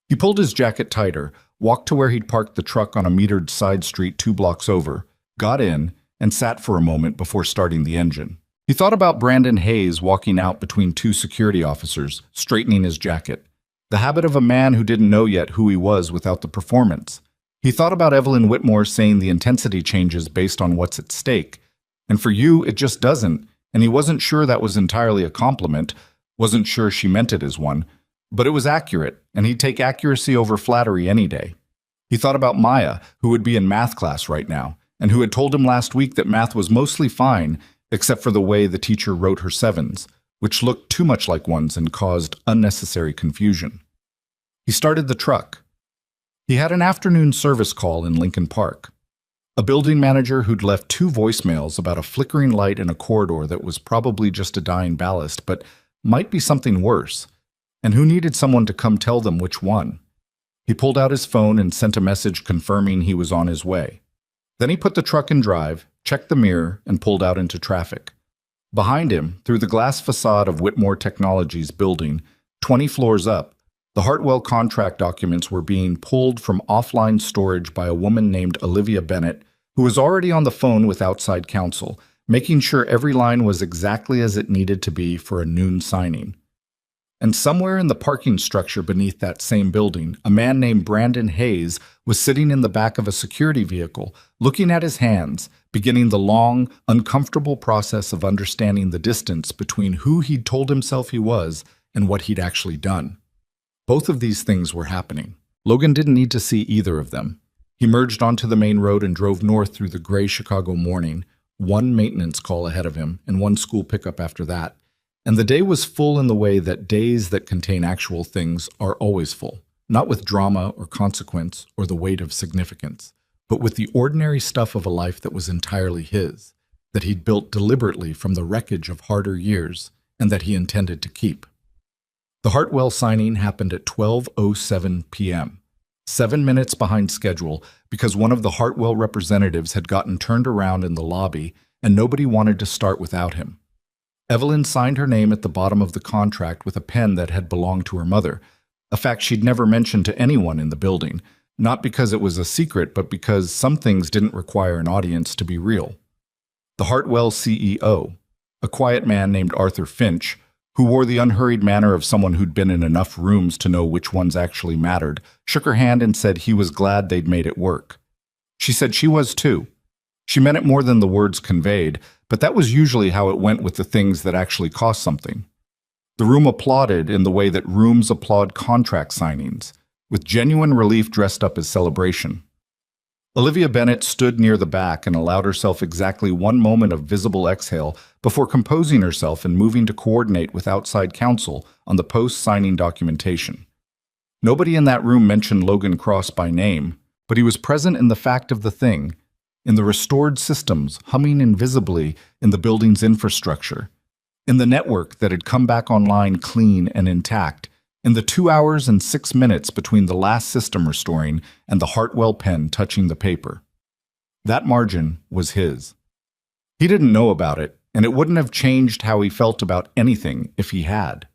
He pulled his jacket tighter, walked to where he'd parked the truck on a metered side street 2 blocks over, got in, and sat for a moment before starting the engine. He thought about Brandon Hayes walking out between 2 security officers, straightening his jacket, the habit of a man who didn't know yet who he was without the performance. He thought about Evelyn Whitmore saying the intensity changes based on what's at stake, and for you it just doesn't, and he wasn't sure that was entirely a compliment, wasn't sure she meant it as one, but it was accurate, and he'd take accuracy over flattery any day. He thought about Maya, who would be in math class right now, and who had told him last week that math was mostly fine, except for the way the teacher wrote her 7s, which looked too much like 1s and caused unnecessary confusion. He started the truck. He had an afternoon service call in Lincoln Park. A building manager who'd left 2 voicemails about a flickering light in a corridor that was probably just a dying ballast, but might be something worse, and who needed someone to come tell them which one. He pulled out his phone and sent a message confirming he was on his way. Then he put the truck in drive, checked the mirror, and pulled out into traffic. Behind him, through the glass facade of Whitmore Technologies building, 20 floors up, the Hartwell contract documents were being pulled from offline storage by a woman named Olivia Bennett, who was already on the phone with outside counsel, making sure every line was exactly as it needed to be for a noon signing. And somewhere in the parking structure beneath that same building, a man named Brandon Hayes was sitting in the back of a security vehicle, looking at his hands, beginning the long, uncomfortable process of understanding the distance between who he'd told himself he was and what he'd actually done. Both of these things were happening. Logan didn't need to see either of them. He merged onto the main road and drove north through the gray Chicago morning, one maintenance call ahead of him and one school pickup after that. And the day was full in the way that days that contain actual things are always full, not with drama or consequence or the weight of significance, but with the ordinary stuff of a life that was entirely his, that he'd built deliberately from the wreckage of harder years, and that he intended to keep. The Hartwell signing happened at 12:07 p.m., 7 minutes behind schedule because one of the Hartwell representatives had gotten turned around in the lobby and nobody wanted to start without him. Evelyn signed her name at the bottom of the contract with a pen that had belonged to her mother, a fact she'd never mentioned to anyone in the building, not because it was a secret, but because some things didn't require an audience to be real. The Hartwell CEO, a quiet man named Arthur Finch, who wore the unhurried manner of someone who'd been in enough rooms to know which ones actually mattered, shook her hand and said he was glad they'd made it work. She said she was too. She meant it more than the words conveyed, but that was usually how it went with the things that actually cost something. The room applauded in the way that rooms applaud contract signings, with genuine relief dressed up as celebration. Olivia Bennett stood near the back and allowed herself exactly one moment of visible exhale before composing herself and moving to coordinate with outside counsel on the post-signing documentation. Nobody in that room mentioned Logan Cross by name, but he was present in the fact of the thing, in the restored systems humming invisibly in the building's infrastructure, in the network that had come back online clean and intact, in the 2 hours and 6 minutes between the last system restoring and the Hartwell pen touching the paper. That margin was his. He didn't know about it, and it wouldn't have changed how he felt about anything if he had.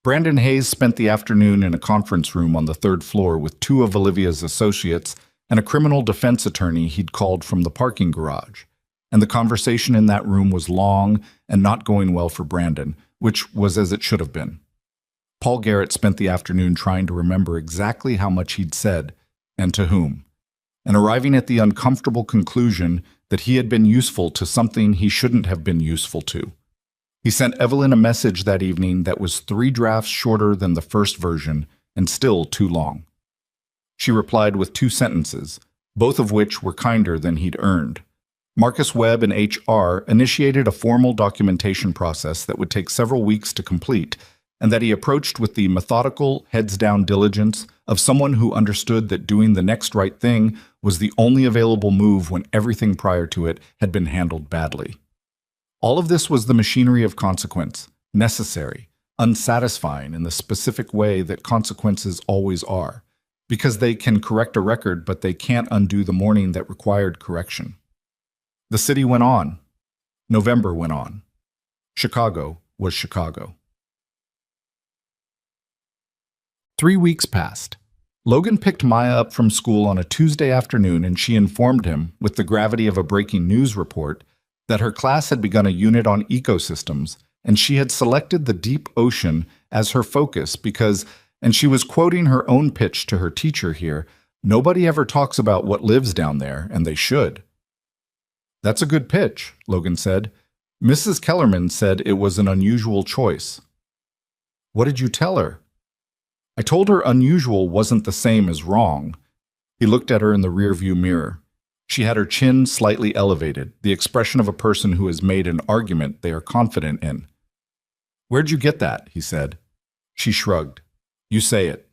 Brandon Hayes spent the afternoon in a conference room on the 3rd floor with 2 of Olivia's associates and a criminal defense attorney he'd called from the parking garage. And the conversation in that room was long and not going well for Brandon, which was as it should have been. Paul Garrett spent the afternoon trying to remember exactly how much he'd said and to whom, and arriving at the uncomfortable conclusion that he had been useful to something he shouldn't have been useful to. He sent Evelyn a message that evening that was 3 drafts shorter than the first version and still too long. She replied with 2 sentences, both of which were kinder than he'd earned. Marcus Webb and HR initiated a formal documentation process that would take several weeks to complete, and that he approached with the methodical, heads-down diligence of someone who understood that doing the next right thing was the only available move when everything prior to it had been handled badly. All of this was the machinery of consequence, necessary, unsatisfying in the specific way that consequences always are, because they can correct a record, but they can't undo the morning that required correction. The city went on. November went on. Chicago was Chicago. 3 weeks passed. Logan picked Maya up from school on a Tuesday afternoon, and she informed him, with the gravity of a breaking news report, that her class had begun a unit on ecosystems, and she had selected the deep ocean as her focus because, and she was quoting her own pitch to her teacher here, nobody ever talks about what lives down there, and they should. That's a good pitch, Logan said. Mrs. Kellerman said it was an unusual choice. What did you tell her? I told her unusual wasn't the same as wrong. He looked at her in the rearview mirror. She had her chin slightly elevated, the expression of a person who has made an argument they are confident in. Where'd you get that? He said. She shrugged. You say it.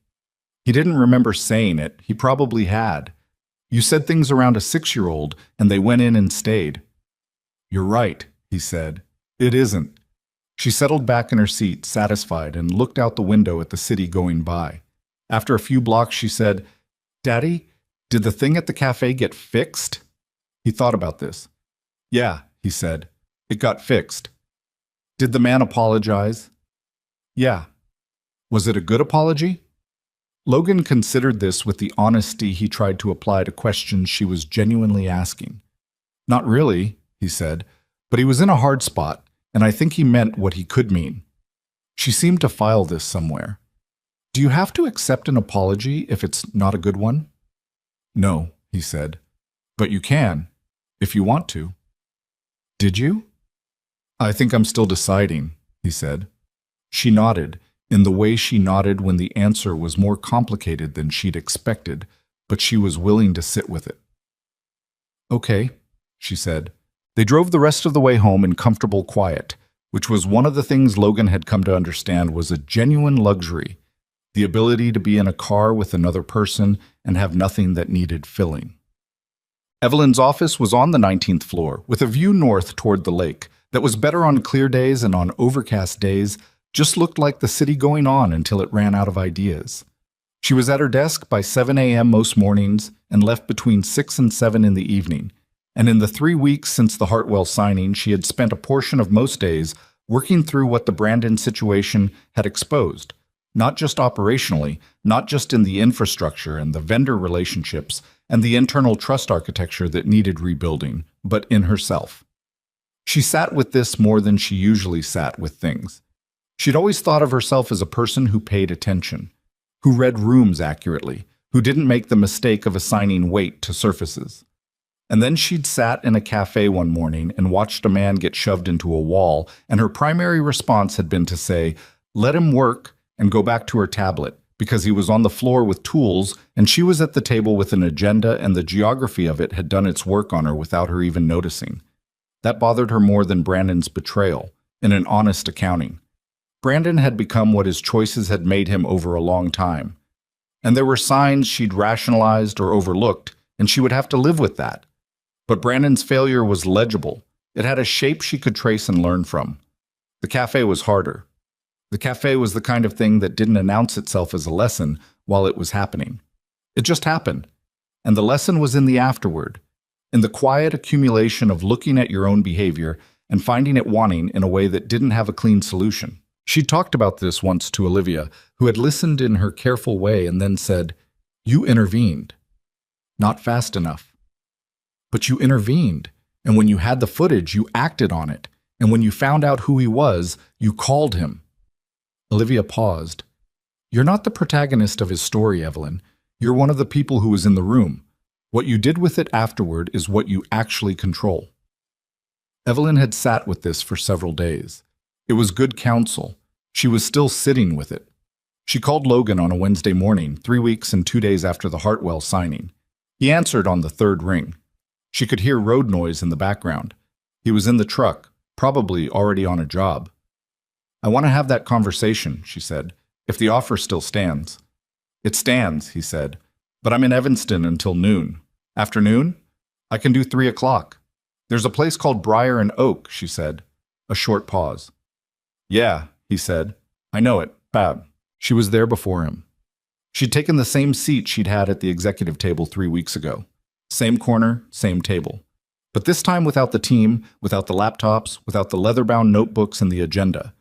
He didn't remember saying it. He probably had. You said things around a 6-year-old, and they went in and stayed. You're right, he said. It isn't. She settled back in her seat, satisfied, and looked out the window at the city going by. After a few blocks, she said, Daddy, did the thing at the cafe get fixed? He thought about this. Yeah, he said. It got fixed. Did the man apologize? Yeah. Was it a good apology? Logan considered this with the honesty he tried to apply to questions she was genuinely asking. Not really, he said, but he was in a hard spot, and I think he meant what he could mean. She seemed to file this somewhere. Do you have to accept an apology if it's not a good one? No, he said. But you can, if you want to. Did you? I think I'm still deciding, he said. She nodded, in the way she nodded when the answer was more complicated than she'd expected, but she was willing to sit with it. Okay, she said. They drove the rest of the way home in comfortable quiet, which was one of the things Logan had come to understand was a genuine luxury, the ability to be in a car with another person and have nothing that needed filling. Evelyn's office was on the 19th floor, with a view north toward the lake that was better on clear days and on overcast days, just looked like the city going on until it ran out of ideas. She was at her desk by 7 a.m. most mornings and left between 6 and 7 in the evening. And in the 3 weeks since the Hartwell signing, she had spent a portion of most days working through what the Brandon situation had exposed, not just operationally, not just in the infrastructure and the vendor relationships and the internal trust architecture that needed rebuilding, but in herself. She sat with this more than she usually sat with things. She'd always thought of herself as a person who paid attention, who read rooms accurately, who didn't make the mistake of assigning weight to surfaces. And then she'd sat in a cafe one morning and watched a man get shoved into a wall, and her primary response had been to say, "Let him work," and go back to her tablet, because he was on the floor with tools and she was at the table with an agenda, and the geography of it had done its work on her without her even noticing. That bothered her more than Brandon's betrayal, in an honest accounting. Brandon had become what his choices had made him over a long time. And there were signs she'd rationalized or overlooked, and she would have to live with that. But Brandon's failure was legible. It had a shape she could trace and learn from. The cafe was harder. The cafe was the kind of thing that didn't announce itself as a lesson while it was happening. It just happened. And the lesson was in the afterward, in the quiet accumulation of looking at your own behavior and finding it wanting in a way that didn't have a clean solution. She talked about this once to Olivia, who had listened in her careful way and then said, "You intervened. Not fast enough. But you intervened, and when you had the footage, you acted on it, and when you found out who he was, you called him." Olivia paused. "You're not the protagonist of his story, Evelyn. You're one of the people who was in the room. What you did with it afterward is what you actually control." Evelyn had sat with this for several days. It was good counsel. She was still sitting with it. She called Logan on a Wednesday morning, 3 weeks and 2 days after the Hartwell signing. He answered on the third ring. She could hear road noise in the background. He was in the truck, probably already on a job. "I want to have that conversation," she said, "if the offer still stands." "It stands," he said, "but I'm in Evanston until noon. Afternoon? I can do 3 o'clock. There's a place called Briar and Oak," she said. A short pause. "Yeah," he said. "I know it. Bab." She was there before him. She'd taken the same seat she'd had at the executive table 3 weeks ago. Same corner, same table. But this time without the team, without the laptops, without the leather-bound notebooks and the agenda.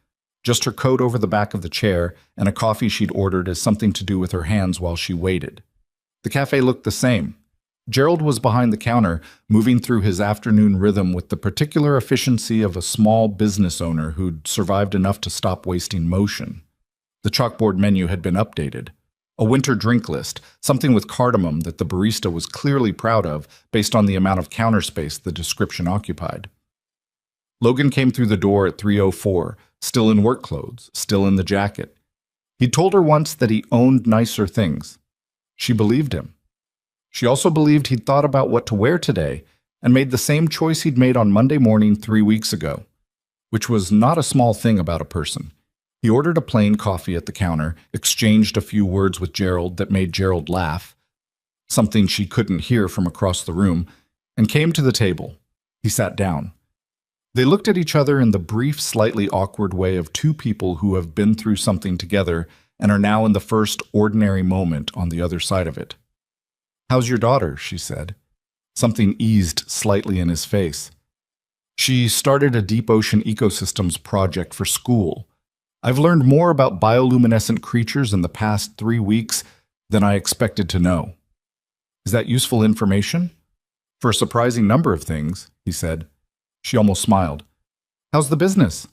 Just her coat over the back of the chair and a coffee she'd ordered as something to do with her hands while she waited. The cafe looked the same. Gerald was behind the counter, moving through his afternoon rhythm with the particular efficiency of a small business owner who'd survived enough to stop wasting motion. The chalkboard menu had been updated. A winter drink list, something with cardamom that the barista was clearly proud of based on the amount of counter space the description occupied. Logan came through the door at 3:04, still in work clothes, still in the jacket. He'd told her once that he owned nicer things. She believed him. She also believed he'd thought about what to wear today and made the same choice he'd made on Monday morning 3 weeks ago, which was not a small thing about a person. He ordered a plain coffee at the counter, exchanged a few words with Gerald that made Gerald laugh, something she couldn't hear from across the room, and came to the table. He sat down. They looked at each other in the brief, slightly awkward way of two people who have been through something together and are now in the first ordinary moment on the other side of it. "How's your daughter?" she said. Something eased slightly in his face. "She started a deep ocean ecosystems project for school. I've learned more about bioluminescent creatures in the past 3 weeks than I expected to know." "Is that useful information?" "For a surprising number of things," he said. She almost smiled. "How's the business?"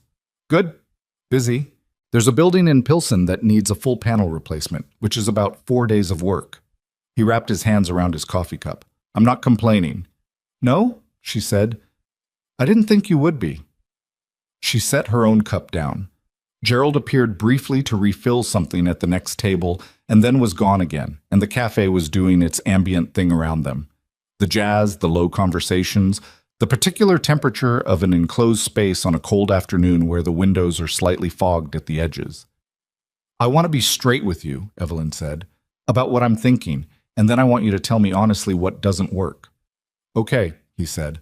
"Good. Busy. There's a building in Pilsen that needs a full panel replacement, which is about 4 days of work. He wrapped his hands around his coffee cup. I'm not complaining. No, she said. I didn't think you would be. She set her own cup down. Gerald appeared briefly to refill something at the next table and then was gone again, and the cafe was doing its ambient thing around them. The jazz, the low conversations, the particular temperature of an enclosed space on a cold afternoon where the windows are slightly fogged at the edges. I want to be straight with you, Evelyn said, about what I'm thinking, and then I want you to tell me honestly what doesn't work. Okay, he said.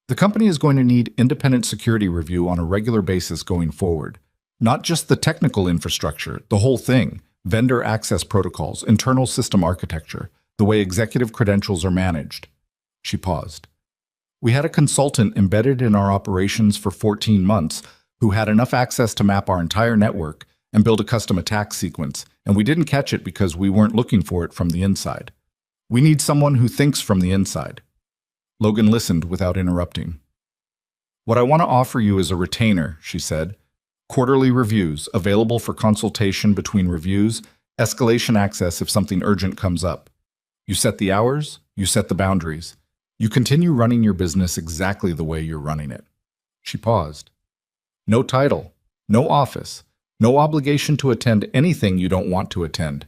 The company is going to need independent security review on a regular basis going forward. Not just the technical infrastructure, the whole thing, vendor access protocols, internal system architecture, the way executive credentials are managed. She paused. We had a consultant embedded in our operations for 14 months who had enough access to map our entire network and build a custom attack sequence, and we didn't catch it because we weren't looking for it from the inside. We need someone who thinks from the inside. Logan listened without interrupting. What I want to offer you is a retainer, she said. Quarterly reviews, available for consultation between reviews, escalation access if something urgent comes up. You set the hours, you set the boundaries. You continue running your business exactly the way you're running it. She paused. No title, no office, no obligation to attend anything you don't want to attend.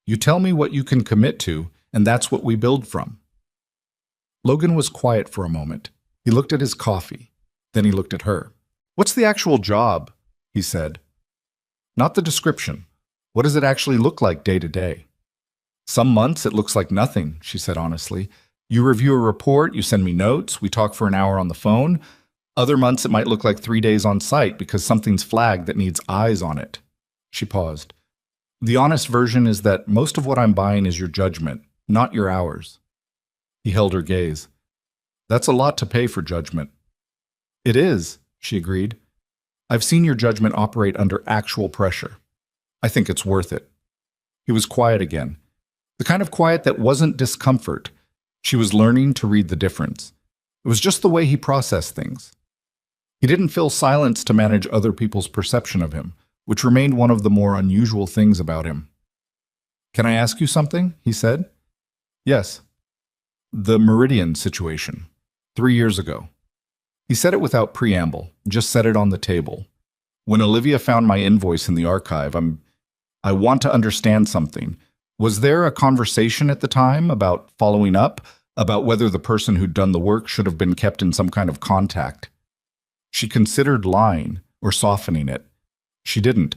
You tell me what you can commit to, and that's what we build from. Logan was quiet for a moment. He looked at his coffee. Then he looked at her. What's the actual job? He said. Not the description. What does it actually look like day to day? Some months it looks like nothing, she said honestly. You review a report, you send me notes, we talk for an hour on the phone. Other months it might look like 3 days on site because something's flagged that needs eyes on it. She paused. The honest version is that most of what I'm buying is your judgment, not your hours. He held her gaze. That's a lot to pay for judgment. It is, she agreed. I've seen your judgment operate under actual pressure. I think it's worth it. He was quiet again. The kind of quiet that wasn't discomfort. She was learning to read the difference. It was just the way he processed things. He didn't fill silence to manage other people's perception of him, which remained one of the more unusual things about him. Can I ask you something? He said. Yes. The Meridian situation, 3 years ago. He said it without preamble, just set it on the table. When Olivia found my invoice in the archive, I want to understand something. Was there a conversation at the time about following up, about whether the person who'd done the work should have been kept in some kind of contact? She considered lying or softening it. She didn't.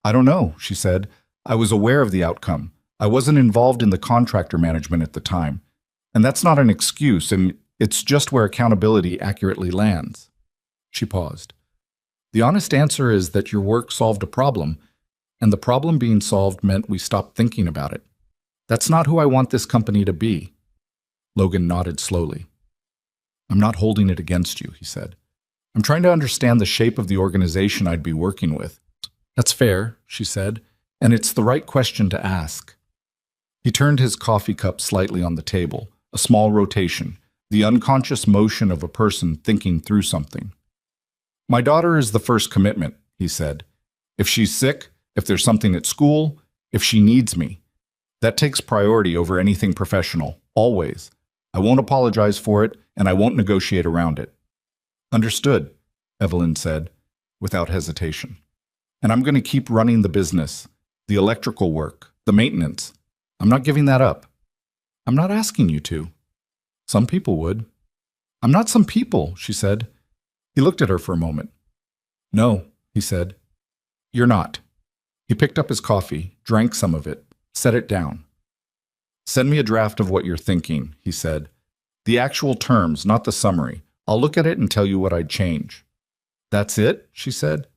I don't know, she said. I was aware of the outcome. I wasn't involved in the contractor management at the time. And that's not an excuse, and it's just where accountability accurately lands. She paused. The honest answer is that your work solved a problem, and the problem being solved meant we stopped thinking about it. That's not who I want this company to be. Logan nodded slowly. I'm not holding it against you, he said. I'm trying to understand the shape of the organization I'd be working with. That's fair, she said, and it's the right question to ask. He turned his coffee cup slightly on the table, a small rotation, the unconscious motion of a person thinking through something. My daughter is the first commitment, he said. If she's sick, if there's something at school, if she needs me, that takes priority over anything professional, always. I won't apologize for it, and I won't negotiate around it. Understood, Evelyn said, without hesitation. And I'm going to keep running the business, the electrical work, the maintenance. I'm not giving that up. I'm not asking you to. Some people would. I'm not some people, she said. He looked at her for a moment. No, he said. You're not. He picked up his coffee, drank some of it, set it down. Send me a draft of what you're thinking, he said. The actual terms, not the summary. I'll look at it and tell you what I'd change. That's it, she said.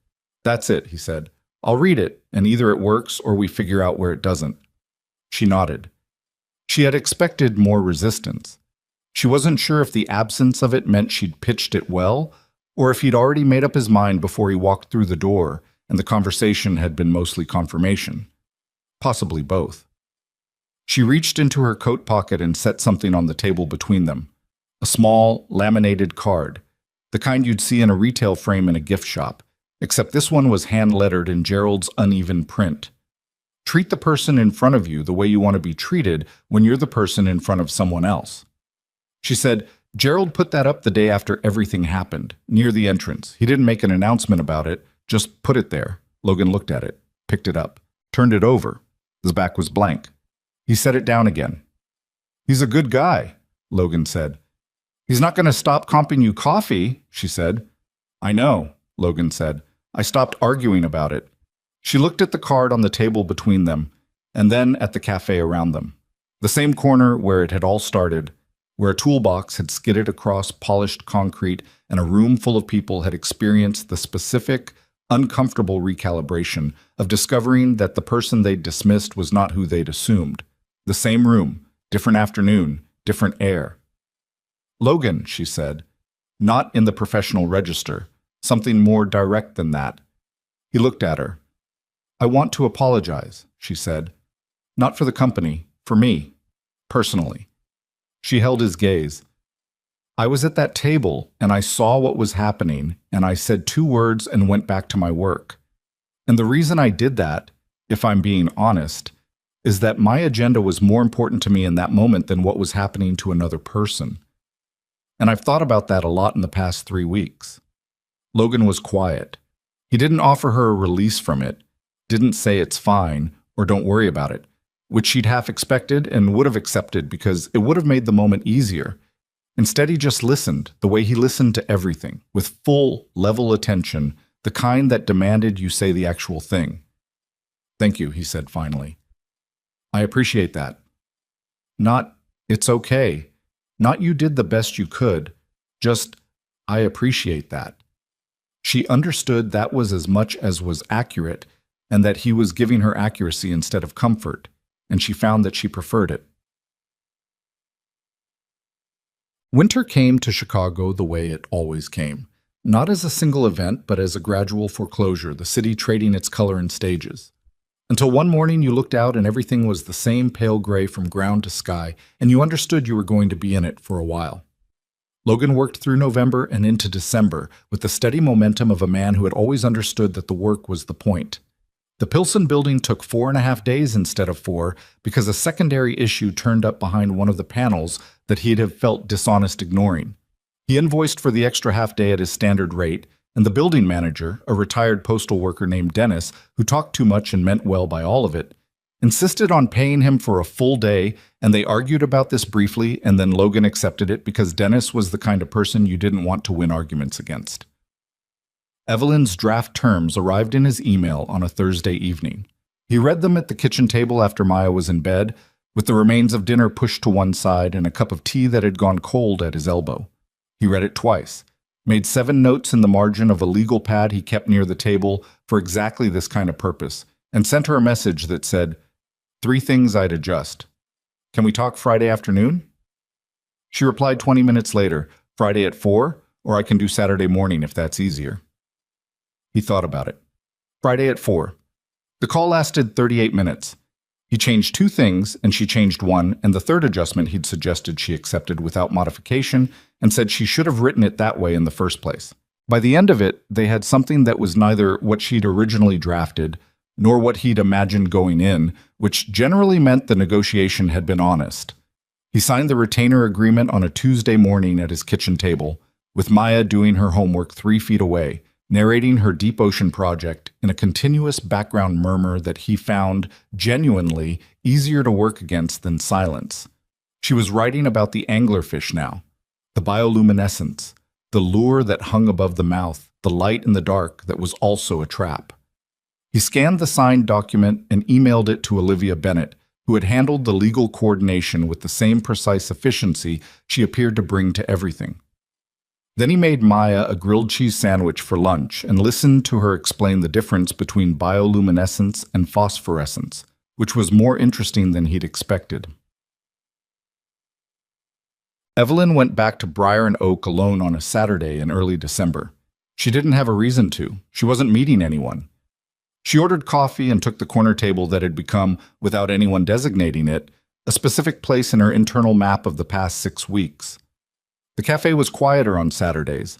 That's it, he said. I'll read it, and either it works or we figure out where it doesn't. She nodded. She had expected more resistance. She wasn't sure if the absence of it meant she'd pitched it well, or if he'd already made up his mind before he walked through the door and the conversation had been mostly confirmation. Possibly both. She reached into her coat pocket and set something on the table between them. A small, laminated card, the kind you'd see in a retail frame in a gift shop, except this one was hand-lettered in Gerald's uneven print. Treat the person in front of you the way you want to be treated when you're the person in front of someone else. She said, Gerald put that up the day after everything happened, near the entrance. He didn't make an announcement about it, just put it there. Logan looked at it, picked it up, turned it over. His back was blank. He set it down again. He's a good guy, Logan said. He's not going to stop comping you coffee, she said. I know, Logan said. I stopped arguing about it. She looked at the card on the table between them, and then at the cafe around them. The same corner where it had all started, where a toolbox had skidded across polished concrete and a room full of people had experienced the specific, uncomfortable recalibration of discovering that the person they'd dismissed was not who they'd assumed. The same room, different afternoon, different air. Logan, she said, not in the professional register, something more direct than that. He looked at her. I want to apologize, she said. Not for the company, for me, personally. She held his gaze. I was at that table, and I saw what was happening, and I said 2 words and went back to my work. And the reason I did that, if I'm being honest, is that my agenda was more important to me in that moment than what was happening to another person. And I've thought about that a lot in the past 3 weeks. Logan was quiet. He didn't offer her a release from it, didn't say it's fine or don't worry about it, which she'd half expected and would have accepted because it would have made the moment easier. Instead, he just listened, the way he listened to everything, with full, level attention, the kind that demanded you say the actual thing. Thank you, he said finally. I appreciate that. Not, it's okay. Not you did the best you could. Just, I appreciate that. She understood that was as much as was accurate, and that he was giving her accuracy instead of comfort, and she found that she preferred it. Winter came to Chicago the way it always came, not as a single event, but as a gradual foreclosure, the city trading its color in stages. Until one morning you looked out and everything was the same pale gray from ground to sky, and you understood you were going to be in it for a while. Logan worked through November and into December with the steady momentum of a man who had always understood that the work was the point. The Pilsen building took 4.5 days instead of 4 because a secondary issue turned up behind one of the panels that he'd have felt dishonest ignoring. He invoiced for the extra half day at his standard rate, and the building manager, a retired postal worker named Dennis, who talked too much and meant well by all of it, insisted on paying him for a full day, and they argued about this briefly, and then Logan accepted it because Dennis was the kind of person you didn't want to win arguments against. Evelyn's draft terms arrived in his email on a Thursday evening. He read them at the kitchen table after Maya was in bed, with the remains of dinner pushed to one side and a cup of tea that had gone cold at his elbow. He read it twice, made 7 notes in the margin of a legal pad he kept near the table for exactly this kind of purpose, and sent her a message that said, 3 things I'd adjust. Can we talk Friday afternoon? She replied 20 minutes later, Friday at 4, or I can do Saturday morning if that's easier. He thought about it. Friday at 4. The call lasted 38 minutes. He changed 2 things, and she changed 1, and the third adjustment he'd suggested she accepted without modification, and said she should have written it that way in the first place. By the end of it, they had something that was neither what she'd originally drafted, nor what he'd imagined going in, which generally meant the negotiation had been honest. He signed the retainer agreement on a Tuesday morning at his kitchen table, with Maya doing her homework 3 feet away, narrating her deep ocean project in a continuous background murmur that he found genuinely easier to work against than silence. She was writing about the anglerfish now, the bioluminescence, the lure that hung above the mouth, the light in the dark that was also a trap. He scanned the signed document and emailed it to Olivia Bennett, who had handled the legal coordination with the same precise efficiency she appeared to bring to everything. Then he made Maya a grilled cheese sandwich for lunch and listened to her explain the difference between bioluminescence and phosphorescence, which was more interesting than he'd expected. Evelyn went back to Briar and Oak alone on a Saturday in early December. She didn't have a reason to. She wasn't meeting anyone. She ordered coffee and took the corner table that had become, without anyone designating it, a specific place in her internal map of the past 6 weeks. The cafe was quieter on Saturdays.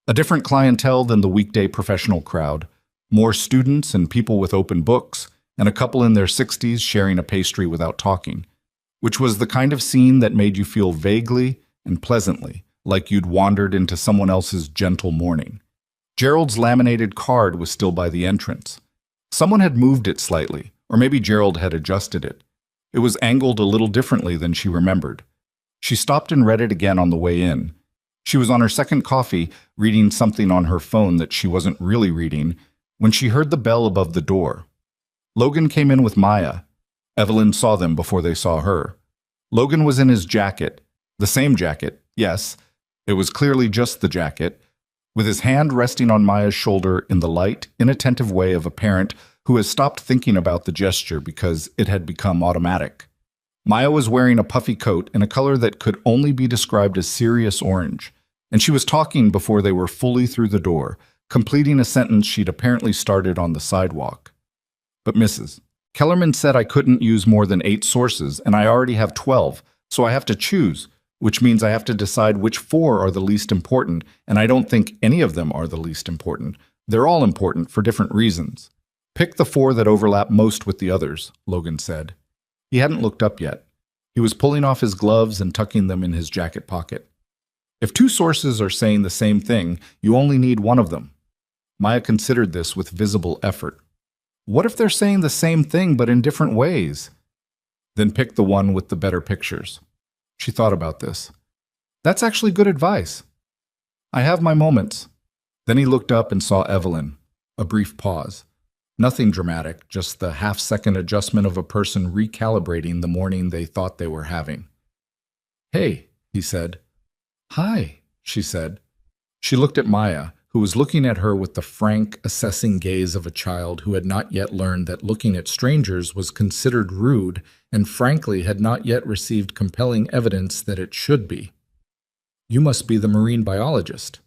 A different clientele than the weekday professional crowd. More students and people with open books, and a couple in their 60s sharing a pastry without talking, which was the kind of scene that made you feel vaguely and pleasantly like you'd wandered into someone else's gentle morning. Gerald's laminated card was still by the entrance. Someone had moved it slightly, or maybe Gerald had adjusted it. It was angled a little differently than she remembered. She stopped and read it again on the way in. She was on her second coffee, reading something on her phone that she wasn't really reading, when she heard the bell above the door. Logan came in with Maya. Evelyn saw them before they saw her. Logan was in his jacket. The same jacket, yes. It was clearly just the jacket, with his hand resting on Maya's shoulder in the light, inattentive way of a parent who has stopped thinking about the gesture because it had become automatic. Maya was wearing a puffy coat in a color that could only be described as serious orange, and she was talking before they were fully through the door, completing a sentence she'd apparently started on the sidewalk. But Mrs. Kellerman said I couldn't use more than 8 sources, and I already have 12, so I have to choose, which means I have to decide which 4 are the least important, and I don't think any of them are the least important. They're all important for different reasons. Pick the 4 that overlap most with the others, Logan said. He hadn't looked up yet. He was pulling off his gloves and tucking them in his jacket pocket. If 2 sources are saying the same thing, you only need one of them. Maya considered this with visible effort. What if they're saying the same thing but in different ways? Then pick the one with the better pictures. She thought about this. That's actually good advice. I have my moments. Then he looked up and saw Evelyn. A brief pause. Nothing dramatic, just the half-second adjustment of a person recalibrating the morning they thought they were having. Hey, he said. Hi, she said. She looked at Maya, who was looking at her with the frank, assessing gaze of a child who had not yet learned that looking at strangers was considered rude and frankly had not yet received compelling evidence that it should be. You must be the marine biologist.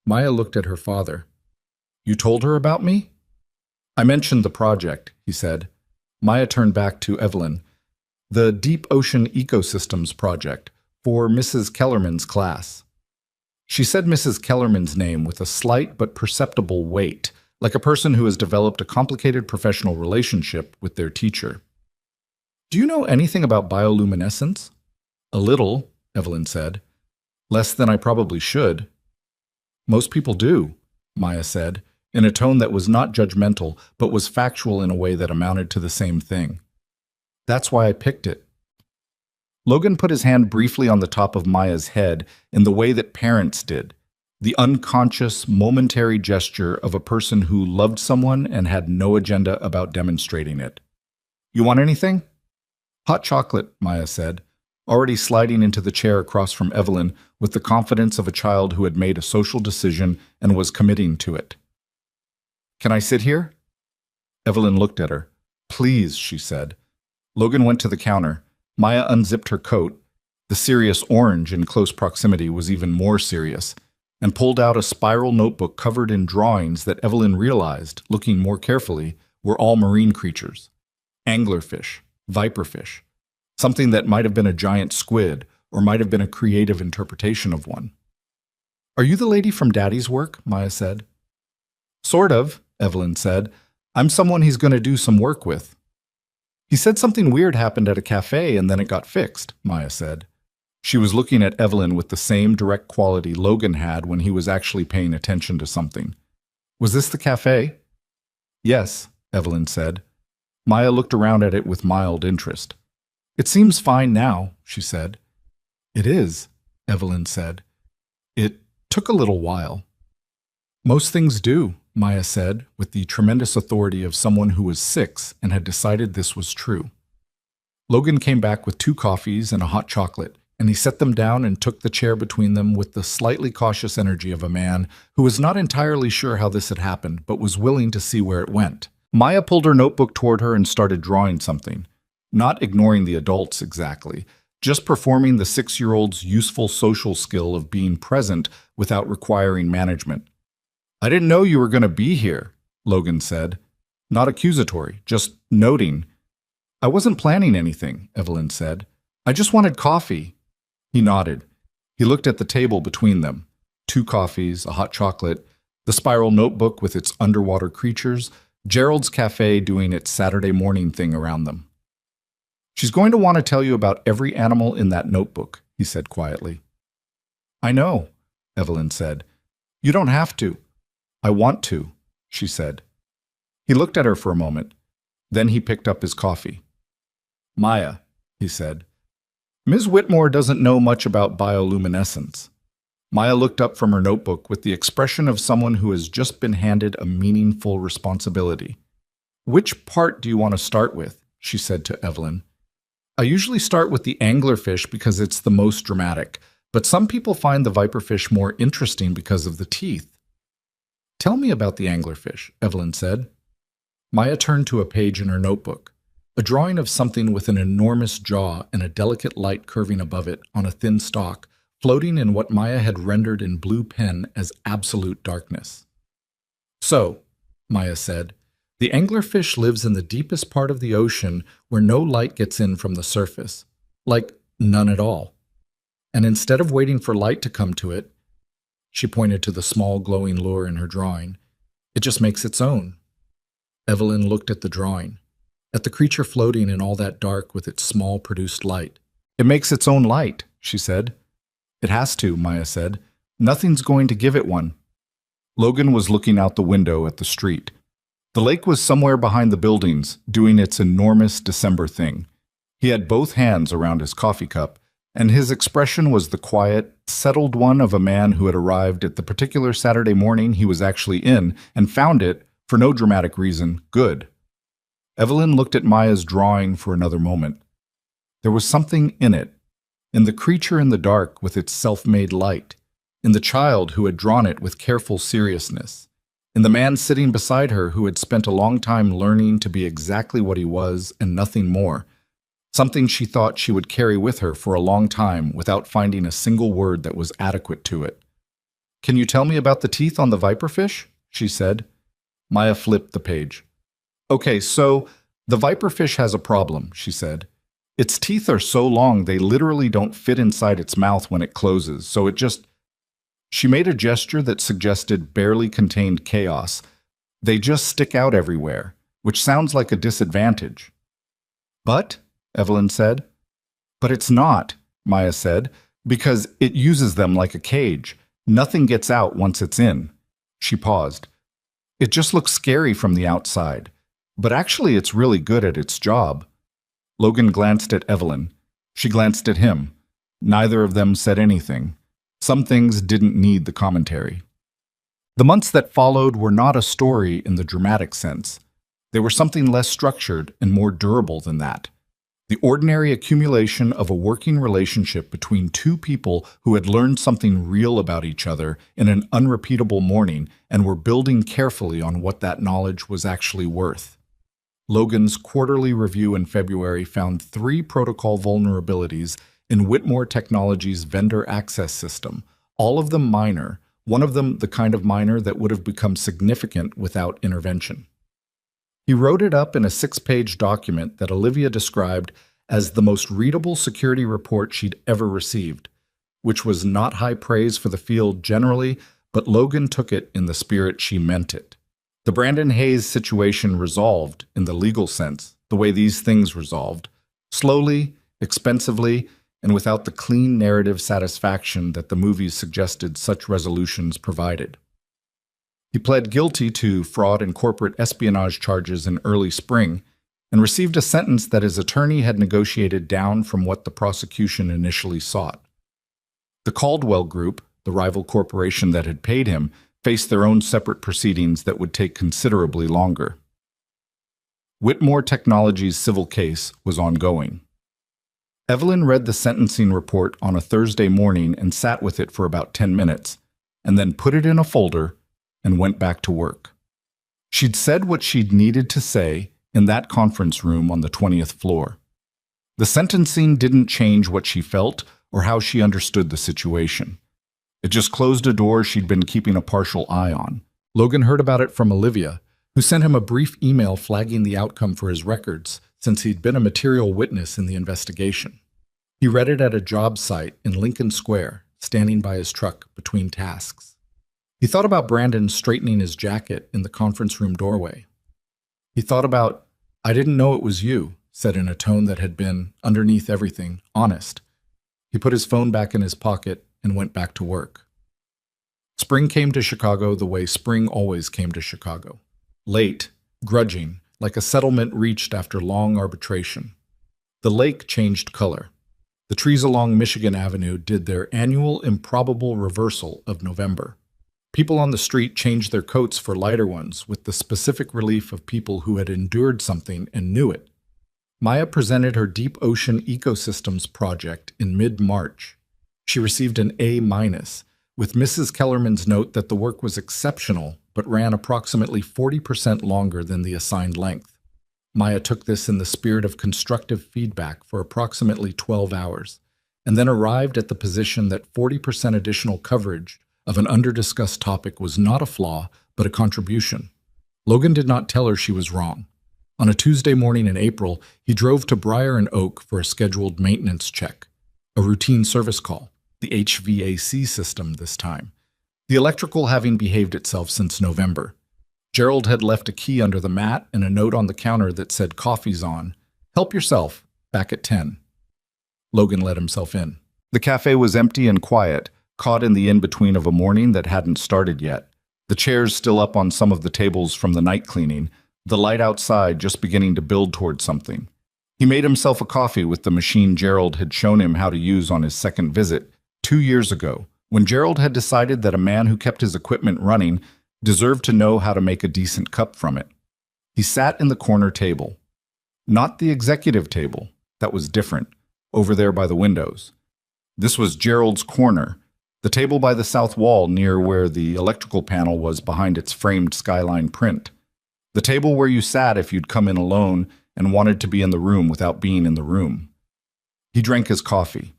Maya looked at her father. You told her about me? I mentioned the project, he said. Maya turned back to Evelyn. The Deep Ocean Ecosystems Project, for Mrs. Kellerman's class. She said Mrs. Kellerman's name with a slight but perceptible weight, like a person who has developed a complicated professional relationship with their teacher. Do you know anything about bioluminescence? A little, Evelyn said. Less than I probably should. Most people do, Maya said, in a tone that was not judgmental, but was factual in a way that amounted to the same thing. That's why I picked it. Logan put his hand briefly on the top of Maya's head in the way that parents did, the unconscious, momentary gesture of a person who loved someone and had no agenda about demonstrating it. You want anything? Hot chocolate, Maya said, already sliding into the chair across from Evelyn with the confidence of a child who had made a social decision and was committing to it. Can I sit here? Evelyn looked at her. Please, she said. Logan went to the counter. Maya unzipped her coat. The serious orange in close proximity was even more serious, and pulled out a spiral notebook covered in drawings that Evelyn realized, looking more carefully, were all marine creatures. Anglerfish, viperfish, something that might have been a giant squid or might have been a creative interpretation of one. Are you the lady from Daddy's work? Maya said. Sort of, Evelyn said. I'm someone he's going to do some work with. He said something weird happened at a cafe and then it got fixed, Maya said. She was looking at Evelyn with the same direct quality Logan had when he was actually paying attention to something. Was this the cafe? Yes, Evelyn said. Maya looked around at it with mild interest. It seems fine now, she said. It is, Evelyn said. It took a little while. Most things do, Maya said, with the tremendous authority of someone who was 6 and had decided this was true. Logan came back with 2 coffees and a hot chocolate, and he set them down and took the chair between them with the slightly cautious energy of a man who was not entirely sure how this had happened, but was willing to see where it went. Maya pulled her notebook toward her and started drawing something, not ignoring the adults exactly, just performing the 6-year-old's useful social skill of being present without requiring management. I didn't know you were going to be here, Logan said. Not accusatory, just noting. I wasn't planning anything, Evelyn said. I just wanted coffee. He nodded. He looked at the table between them. 2 coffees, a hot chocolate, the spiral notebook with its underwater creatures, Gerald's Café doing its Saturday morning thing around them. "She's going to want to tell you about every animal in that notebook," he said quietly. "I know," Evelyn said. "You don't have to." "I want to," she said. He looked at her for a moment. Then he picked up his coffee. "Maya," he said, "Ms. Whitmore doesn't know much about bioluminescence." Maya looked up from her notebook with the expression of someone who has just been handed a meaningful responsibility. "Which part do you want to start with?" she said to Evelyn. "I usually start with the anglerfish because it's the most dramatic, but some people find the viperfish more interesting because of the teeth." "Tell me about the anglerfish," Evelyn said. Maya turned to a page in her notebook, a drawing of something with an enormous jaw and a delicate light curving above it on a thin stalk, floating in what Maya had rendered in blue pen as absolute darkness. "So," Maya said, "the anglerfish lives in the deepest part of the ocean where no light gets in from the surface, like none at all. And instead of waiting for light to come to it," she pointed to the small glowing lure in her drawing, "it just makes its own." Evelyn looked at the drawing, at the creature floating in all that dark with its small produced light. "It makes its own light," she said. "It has to," Maya said. "Nothing's going to give it one." Logan was looking out the window at the street. The lake was somewhere behind the buildings, doing its enormous December thing. He had both hands around his coffee cup, and his expression was the quiet, settled one of a man who had arrived at the particular Saturday morning he was actually in and found it, for no dramatic reason, good. Evelyn looked at Maya's drawing for another moment. There was something in it, in the creature in the dark with its self-made light, in the child who had drawn it with careful seriousness, in the man sitting beside her who had spent a long time learning to be exactly what he was and nothing more, something she thought she would carry with her for a long time without finding a single word that was adequate to it. "Can you tell me about the teeth on the viperfish?" she said. Maya flipped the page. "Okay, so the viperfish has a problem," she said. "Its teeth are so long they literally don't fit inside its mouth when it closes, so it just—" She made a gesture that suggested barely contained chaos. "They just stick out everywhere, which sounds like a disadvantage." "But," Evelyn said. "But it's not," Maya said, "because it uses them like a cage. Nothing gets out once it's in." She paused. "It just looks scary from the outside, but actually it's really good at its job." Logan glanced at Evelyn. She glanced at him. Neither of them said anything. Some things didn't need the commentary. The months that followed were not a story in the dramatic sense. They were something less structured and more durable than that. The ordinary accumulation of a working relationship between two people who had learned something real about each other in an unrepeatable morning and were building carefully on what that knowledge was actually worth. Logan's quarterly review in February found 3 protocol vulnerabilities in Whitmore Technologies' vendor access system, all of them minor, one of them the kind of minor that would have become significant without intervention. He wrote it up in a 6-page document that Olivia described as the most readable security report she'd ever received, which was not high praise for the field generally, but Logan took it in the spirit she meant it. The Brandon Hayes situation resolved, in the legal sense, the way these things resolved, slowly, expensively, and without the clean narrative satisfaction that the movies suggested such resolutions provided. He pled guilty to fraud and corporate espionage charges in early spring and received a sentence that his attorney had negotiated down from what the prosecution initially sought. The Caldwell Group, the rival corporation that had paid him, faced their own separate proceedings that would take considerably longer. Whitmore Technologies' civil case was ongoing. Evelyn read the sentencing report on a Thursday morning and sat with it for about 10 minutes, and then put it in a folder and went back to work. She'd said what she'd needed to say in that conference room on the 20th floor. The sentencing didn't change what she felt or how she understood the situation. It just closed a door she'd been keeping a partial eye on. Logan heard about it from Olivia, who sent him a brief email flagging the outcome for his records, since he'd been a material witness in the investigation. He read it at a job site in Lincoln Square, standing by his truck between tasks. He thought about Brandon straightening his jacket in the conference room doorway. He thought about, "I didn't know it was you," said in a tone that had been, underneath everything, honest. He put his phone back in his pocket and went back to work. Spring came to Chicago the way spring always came to Chicago. Late, grudging, like a settlement reached after long arbitration. The lake changed color. The trees along Michigan Avenue did their annual improbable reversal of November. People on the street changed their coats for lighter ones with the specific relief of people who had endured something and knew it. Maya presented her Deep Ocean Ecosystems project in mid-March. She received an A-, with Mrs. Kellerman's note that the work was exceptional but ran approximately 40% longer than the assigned length. Maya took this in the spirit of constructive feedback for approximately 12 hours, and then arrived at the position that 40% additional coverage of an under-discussed topic was not a flaw, but a contribution. Logan did not tell her she was wrong. On a Tuesday morning in April, he drove to Briar and Oak for a scheduled maintenance check, a routine service call, the HVAC system this time, the electrical having behaved itself since November. Gerald had left a key under the mat and a note on the counter that said "Coffee's on. Help yourself. Back at 10. Logan let himself in. The cafe was empty and quiet, caught in the in-between of a morning that hadn't started yet. The chairs still up on some of the tables from the night cleaning, the light outside just beginning to build towards something. He made himself a coffee with the machine Gerald had shown him how to use on his second visit 2 years ago, when Gerald had decided that a man who kept his equipment running deserved to know how to make a decent cup from it. He sat in the corner table. Not the executive table, that was different, over there by the windows. This was Gerald's corner, the table by the south wall near where the electrical panel was behind its framed skyline print. The table where you sat if you'd come in alone and wanted to be in the room without being in the room. He drank his coffee.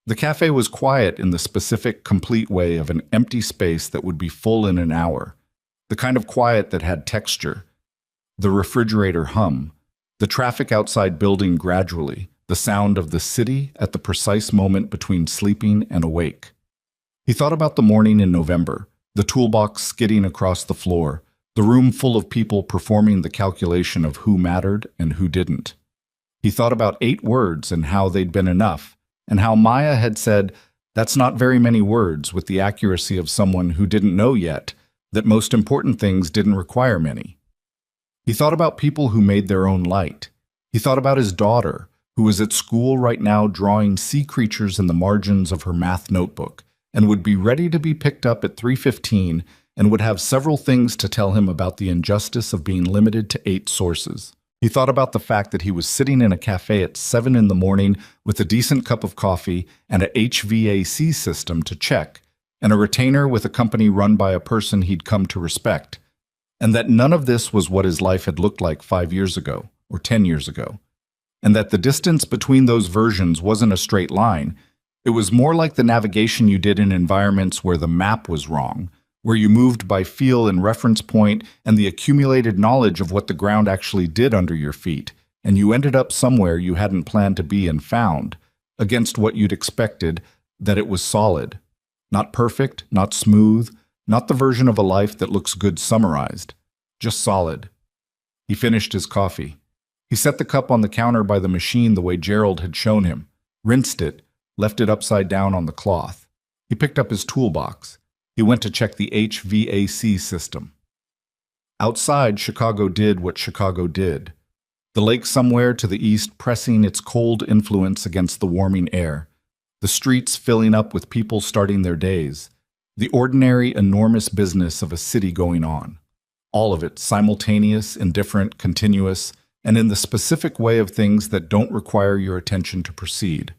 The cafe was quiet in the specific, complete way of an empty space that would be full in an hour. The kind of quiet that had texture. The refrigerator hum. The traffic outside building gradually. The sound of the city at the precise moment between sleeping and awake. He thought about the morning in November, the toolbox skidding across the floor, the room full of people performing the calculation of who mattered and who didn't. He thought about 8 words and how they'd been enough, and how Maya had said, "That's not very many words," with the accuracy of someone who didn't know yet that most important things didn't require many. He thought about people who made their own light. He thought about his daughter, who was at school right now drawing sea creatures in the margins of her math notebook, and would be ready to be picked up at 3:15 and would have several things to tell him about the injustice of being limited to 8 sources. He thought about the fact that he was sitting in a cafe at 7 in the morning with a decent cup of coffee and a HVAC system to check, and a retainer with a company run by a person he'd come to respect, and that none of this was what his life had looked like 5 years ago or 10 years ago, and that the distance between those versions wasn't a straight line. It was more like the navigation you did in environments where the map was wrong, where you moved by feel and reference point and the accumulated knowledge of what the ground actually did under your feet, and you ended up somewhere you hadn't planned to be and found, against what you'd expected, that it was solid. Not perfect, not smooth, not the version of a life that looks good summarized, just solid. He finished his coffee. He set the cup on the counter by the machine the way Gerald had shown him, rinsed it, left it upside down on the cloth. He picked up his toolbox. He went to check the HVAC system. Outside, Chicago did what Chicago did. The lake somewhere to the east pressing its cold influence against the warming air. The streets filling up with people starting their days. The ordinary, enormous business of a city going on. All of it simultaneous, indifferent, continuous, and in the specific way of things that don't require your attention to proceed.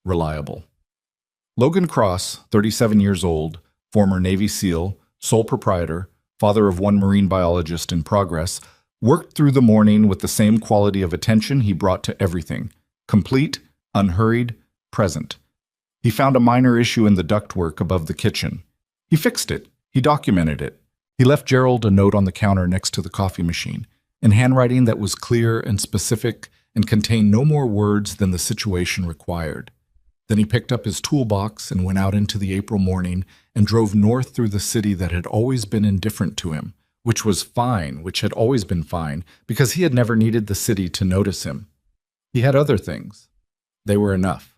Reliable. Logan Cross, 37 years old, former Navy SEAL, sole proprietor, father of 1 marine biologist in progress, worked through the morning with the same quality of attention he brought to everything. Complete, unhurried, present. He found a minor issue in the ductwork above the kitchen. He fixed it. He documented it. He left Gerald a note on the counter next to the coffee machine, in handwriting that was clear and specific and contained no more words than the situation required. Then he picked up his toolbox and went out into the April morning and drove north through the city that had always been indifferent to him, which had always been fine, because he had never needed the city to notice him. He had other things. They were enough.